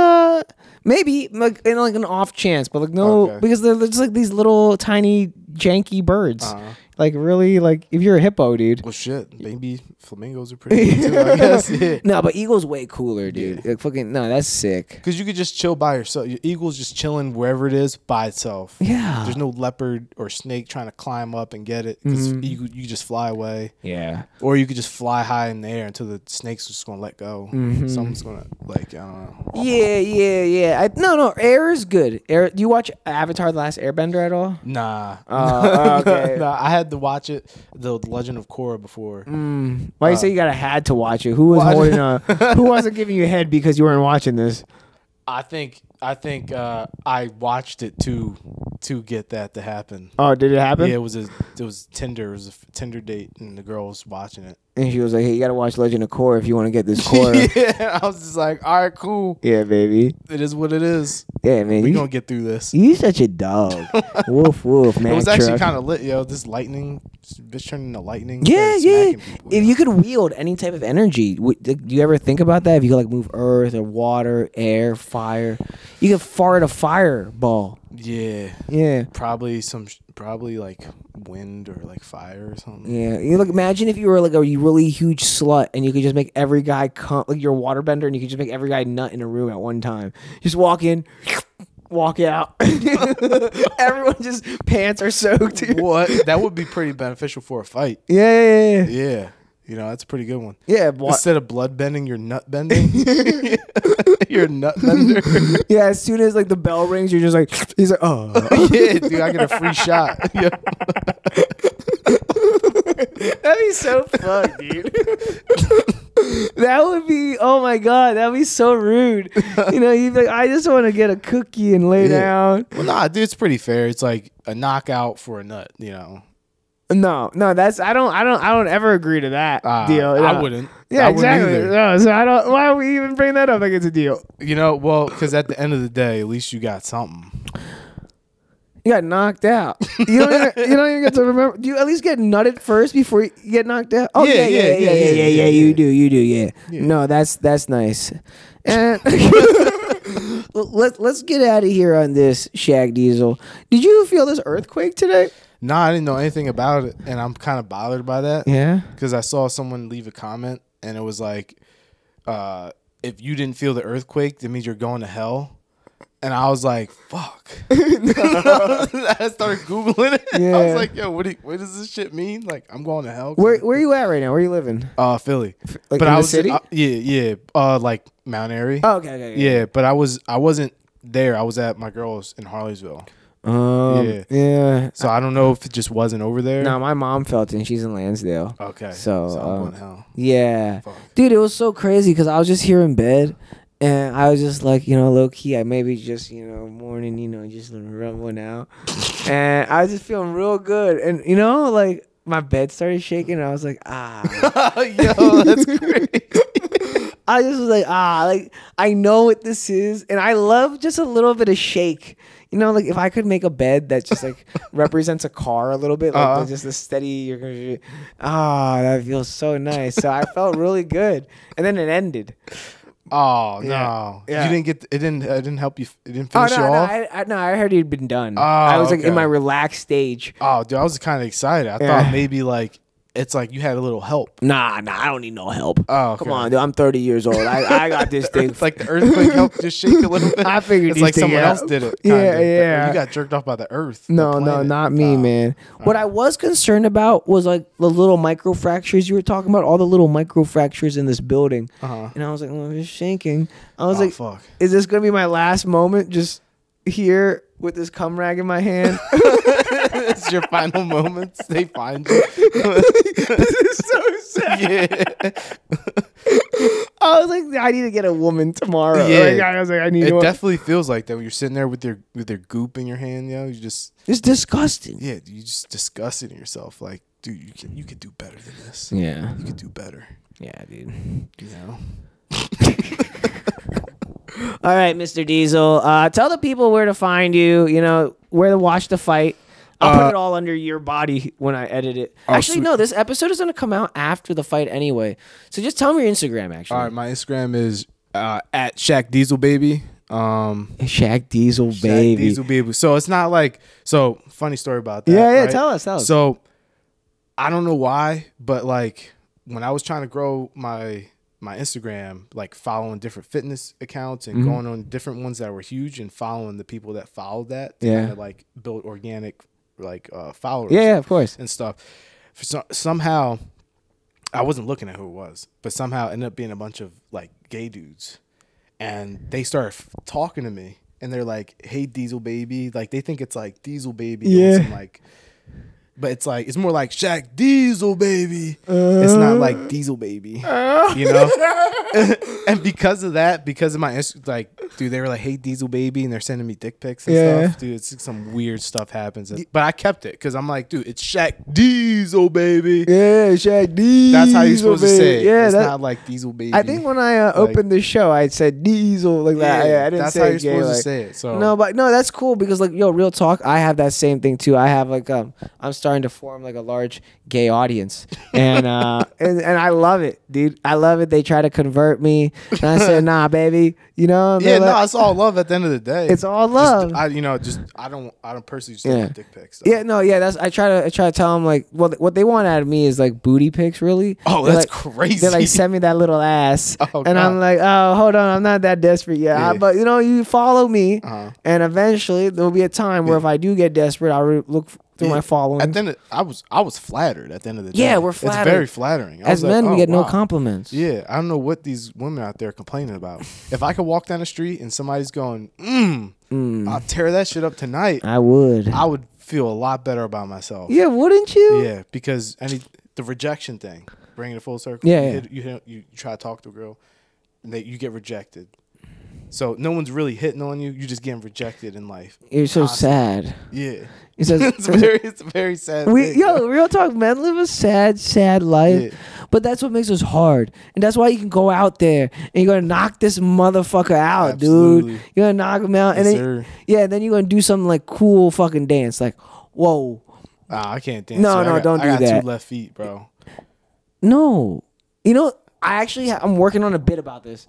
maybe like in like an off chance, but like no, because they're just like these little tiny janky birds. Like really, like if you're a hippo, dude. Well, shit, maybe flamingos are pretty good too, I guess. Yeah. No, but eagle's way cooler, dude. Like, fucking no, that's sick. Because you could just chill by yourself. Your eagle's just chilling wherever it is by itself. Yeah. There's no leopard or snake trying to climb up and get it. Because you just fly away. Yeah. Or you could just fly high in the air until the snake's just gonna let go. Someone's gonna like I don't know. Yeah. No. Air is good. Air. Do you watch Avatar: The Last Airbender at all? Nah. Okay. Nah, I had to watch it, The Legend of Korra, before. Why you say you had to watch it? Who was holding who wasn't giving you head because you weren't watching this? I think I watched it to get that to happen. Oh, did it happen? Yeah, it was Tinder. It was a Tinder date, and the girl was watching it. And she was like, "Hey, you gotta watch Legend of Korra if you want to get this Korra." Yeah, I was just like, "All right, cool. Yeah, baby. It is what it is. Yeah, man. We gonna get through this." You such a dog. Woof woof, man. It was actually kind of lit, yo. This bitch turned into lightning. Yeah. If you could wield any type of energy, do you ever think about that? If you could like move earth or water, air, fire, you could fart a fireball. Yeah. Probably like wind or like fire or something. Yeah. You look. Imagine if you were like a really huge slut and you could just make every guy come, like you're a waterbender, and you could just make every guy nut in a room at one time. Just walk in, walk out. Everyone just pants are soaked. What? That would be pretty beneficial for a fight. Yeah. You know, that's a pretty good one. Yeah. Instead of blood bending, you're nut bending. You're a nut bender. Yeah, as soon as like the bell rings, you're just like, he's like, oh. Yeah, dude, I get a free shot. Yeah. That'd be so fun, dude. That would be, oh my God, that'd be so rude. You know, you'd be like, I just want to get a cookie and lay down. Well, nah, dude, it's pretty fair. It's like a knockout for a nut, you know. No, that's I don't ever agree to that deal. I wouldn't. Yeah, exactly. No, so I don't. Why would we even bring that up like it's a deal? You know, well, because at the end of the day, at least you got something. You got knocked out. You don't even get to remember. Do you at least get nutted first before you get knocked out? Oh yeah. You do. Yeah. No, that's nice. And let's get out of here on this, Shaq Diesel. Did you feel this earthquake today? No, I didn't know anything about it, and I'm kind of bothered by that. Yeah, because I saw someone leave a comment, and it was like, if you didn't feel the earthquake, that means you're going to hell. And I was like, fuck. I started Googling it. Yeah. I was like, yo, what does this shit mean? Like, I'm going to hell. Where you at right now? Where you living? Philly. Like but in I the was city? Yeah. Like Mount Airy. Oh, okay. Yeah, but I wasn't there. I was at my girl's in Harleysville. Yeah. So I don't know if it just wasn't over there. No, my mom felt it, and she's in Lansdale. Okay. So I'm going to hell. Yeah. Fuck. Dude, it was so crazy because I was just here in bed. And I was just like, low key, I maybe just, morning, just rub one out. And I was just feeling real good. And, like my bed started shaking. And I was like, Yo, that's crazy. I just was like, like I know what this is. And I love just a little bit of shake. Like if I could make a bed that just like represents a car a little bit, like just a steady, that feels so nice. So I felt really good. And then it ended. Oh no! Yeah. You didn't get it. Didn't help you. It didn't finish you off. I heard he'd been done. I was like in my relaxed stage. Oh, dude, I was kind of excited. I thought maybe like it's like you had a little help. Nah, I don't need no help. Oh, okay. Come on, dude, I'm 30 years old. I got this thing. It's like the earthquake helped just shake a little bit. I figured it's like someone else did it. Yeah. You got jerked off by the earth. No, not me, man. What I was concerned about was like the little micro fractures you were talking about. All the little micro fractures in this building. And I was like, I'm just shaking. I was like, fuck. Is this gonna be my last moment? Just here with this cum rag in my hand. It's your final moments. They find you. This is so sad. Yeah. I was like, I need to get a woman tomorrow. Yeah. Like, I was like, I need. It definitely feels like that when you're sitting there with your goop in your hand. You just. It's disgusting. Yeah, you just disgusting yourself. Like, dude, you could do better than this. Yeah. You could do better. Yeah, dude. All right, Mr. Diesel. Tell the people where to find you. Where to watch the fight. I'll put it all under your body when I edit it. Actually, no, this episode is going to come out after the fight anyway. So just tell me your Instagram, actually. All right, my Instagram is at Shaq Diesel Baby. Shaq Diesel Baby. Shaq Diesel Baby. So it's not like, funny story about that. Yeah, right? tell us. So I don't know why, but like when I was trying to grow my Instagram, like following different fitness accounts and going on different ones that were huge and following the people that followed that to kind of like build organic followers. Yeah, of course. And stuff. Somehow I wasn't looking at who it was, but somehow it ended up being a bunch of like gay dudes. And they started talking to me and they're like, hey, Diesel Baby. Like they think it's like Diesel Baby. Yeah. But it's like, it's more like Shaq Diesel Baby. It's not like Diesel Baby, And because of that, because of my, dude, they were like, hey, Diesel Baby. And they're sending me dick pics and stuff. Dude, it's some weird stuff happens. But I kept it because I'm like, dude, it's Shaq Diesel Baby. Yeah, Shaq Diesel. That's how you're supposed to say it. Yeah, it's not like Diesel Baby. I think when I opened the show, I said Diesel like that. Yeah, I didn't that's say how you're gay, supposed to say it. So no, but no, that's cool because like, real talk, I have that same thing too. I have like I'm starting to form like a large gay audience, and and I love it, dude. I love it. They try to convert me, and I said, nah, baby. Yeah, it's all love at the end of the day. It's all love. I don't personally just like dick pics. So. Yeah, no, yeah. I try to tell them like, well, what they want out of me is like booty pics, really. Oh, They're that's like, crazy. They're like, send me that little ass, and I'm like, oh, hold on, I'm not that desperate yet. But you follow me, and eventually there'll be a time where if I do get desperate, I'll look through my following. At the end I was flattered at the end of the day. Yeah, we're flattered. It's very flattering. As men, we get no compliments. Yeah, I don't know what these women out there are complaining about. If I could walk down the street and somebody's going, I'll tear that shit up tonight. I would feel a lot better about myself. Yeah, wouldn't you? Yeah, because the rejection thing, bringing it full circle. Yeah, you try to talk to a girl, and you get rejected. So no one's really hitting on you. You're just getting rejected in life. You're so sad. Yeah. It's a very sad thing. Real talk, men live a sad life. Yeah. But that's what makes us hard. And that's why you can go out there and you're gonna knock this motherfucker out, dude. You're gonna knock him out. Yes, and then you're gonna do something like cool fucking dance. Like, whoa. I can't dance. No, don't do that. I got 2 left feet, bro. No. I'm working on a bit about this.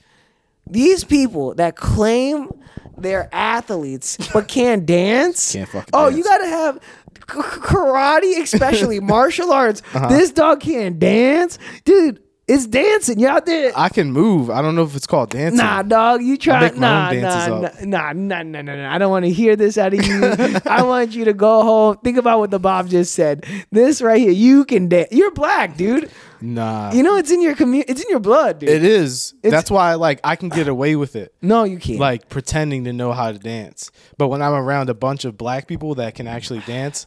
These people that claim they're athletes but can't dance. Can't fucking dance. You gotta have karate, especially martial arts. This dog can't dance, dude. It's dancing. You out there? I can move. I don't know if it's called dancing. Nah, dog. You try. make my own Nah. dances I don't want to hear this out of you. I want you to go home. Think about what the Bob just said. This right here, you can dance. You're black, dude. Nah. You know it's in your community. It's in your blood, dude. It is. That's why like I can get away with it. No, you can't. Like pretending to know how to dance. But when I'm around a bunch of black people that can actually dance,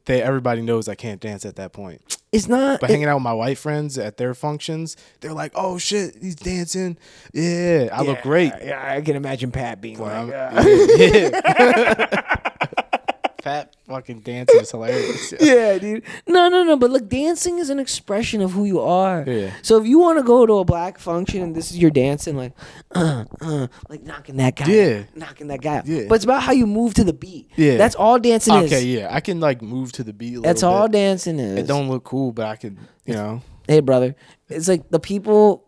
everybody knows I can't dance at that point. It's not. But hanging out with my white friends at their functions, they're like, "Oh shit, he's dancing! Yeah, I look great." Yeah, I can imagine Pat being like, Pat fucking dancing is hilarious. Yeah, dude. No. But look, dancing is an expression of who you are. Yeah. So if you want to go to a black function and this is your dancing, like knocking that guy, knocking that guy. Yeah. But it's about how you move to the beat. Yeah. That's all dancing is. Okay, yeah, I can like move to the beat. A little That's all bit. dancing is. It don't look cool, but I can, Hey, brother, it's like the people.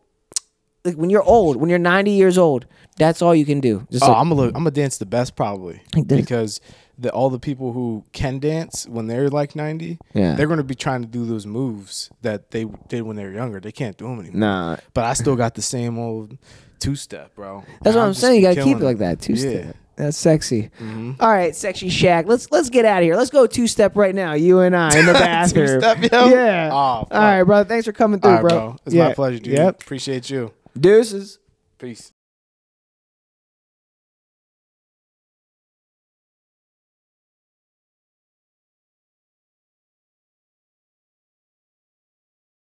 Like when you're old, when you're 90 years old, that's all you can do. Just I'm gonna dance the best probably Like this. because all the people who can dance when they're like 90, Yeah. they're gonna be trying to do those moves that they did when they were younger. They can't do them anymore. Nah. But I still got the same old two-step, bro. That's what I'm just saying. You gotta keep killing it like that. Two-step. Yeah. That's sexy. All right, sexy Shaq. Let's get out of here. Let's go two-step right now. You and I in the bathroom. Two-step, yo? Yeah. Oh, all right, brother. Thanks for coming through, All right, bro. It's my pleasure, dude. Yep. Appreciate you. Deuces. Peace.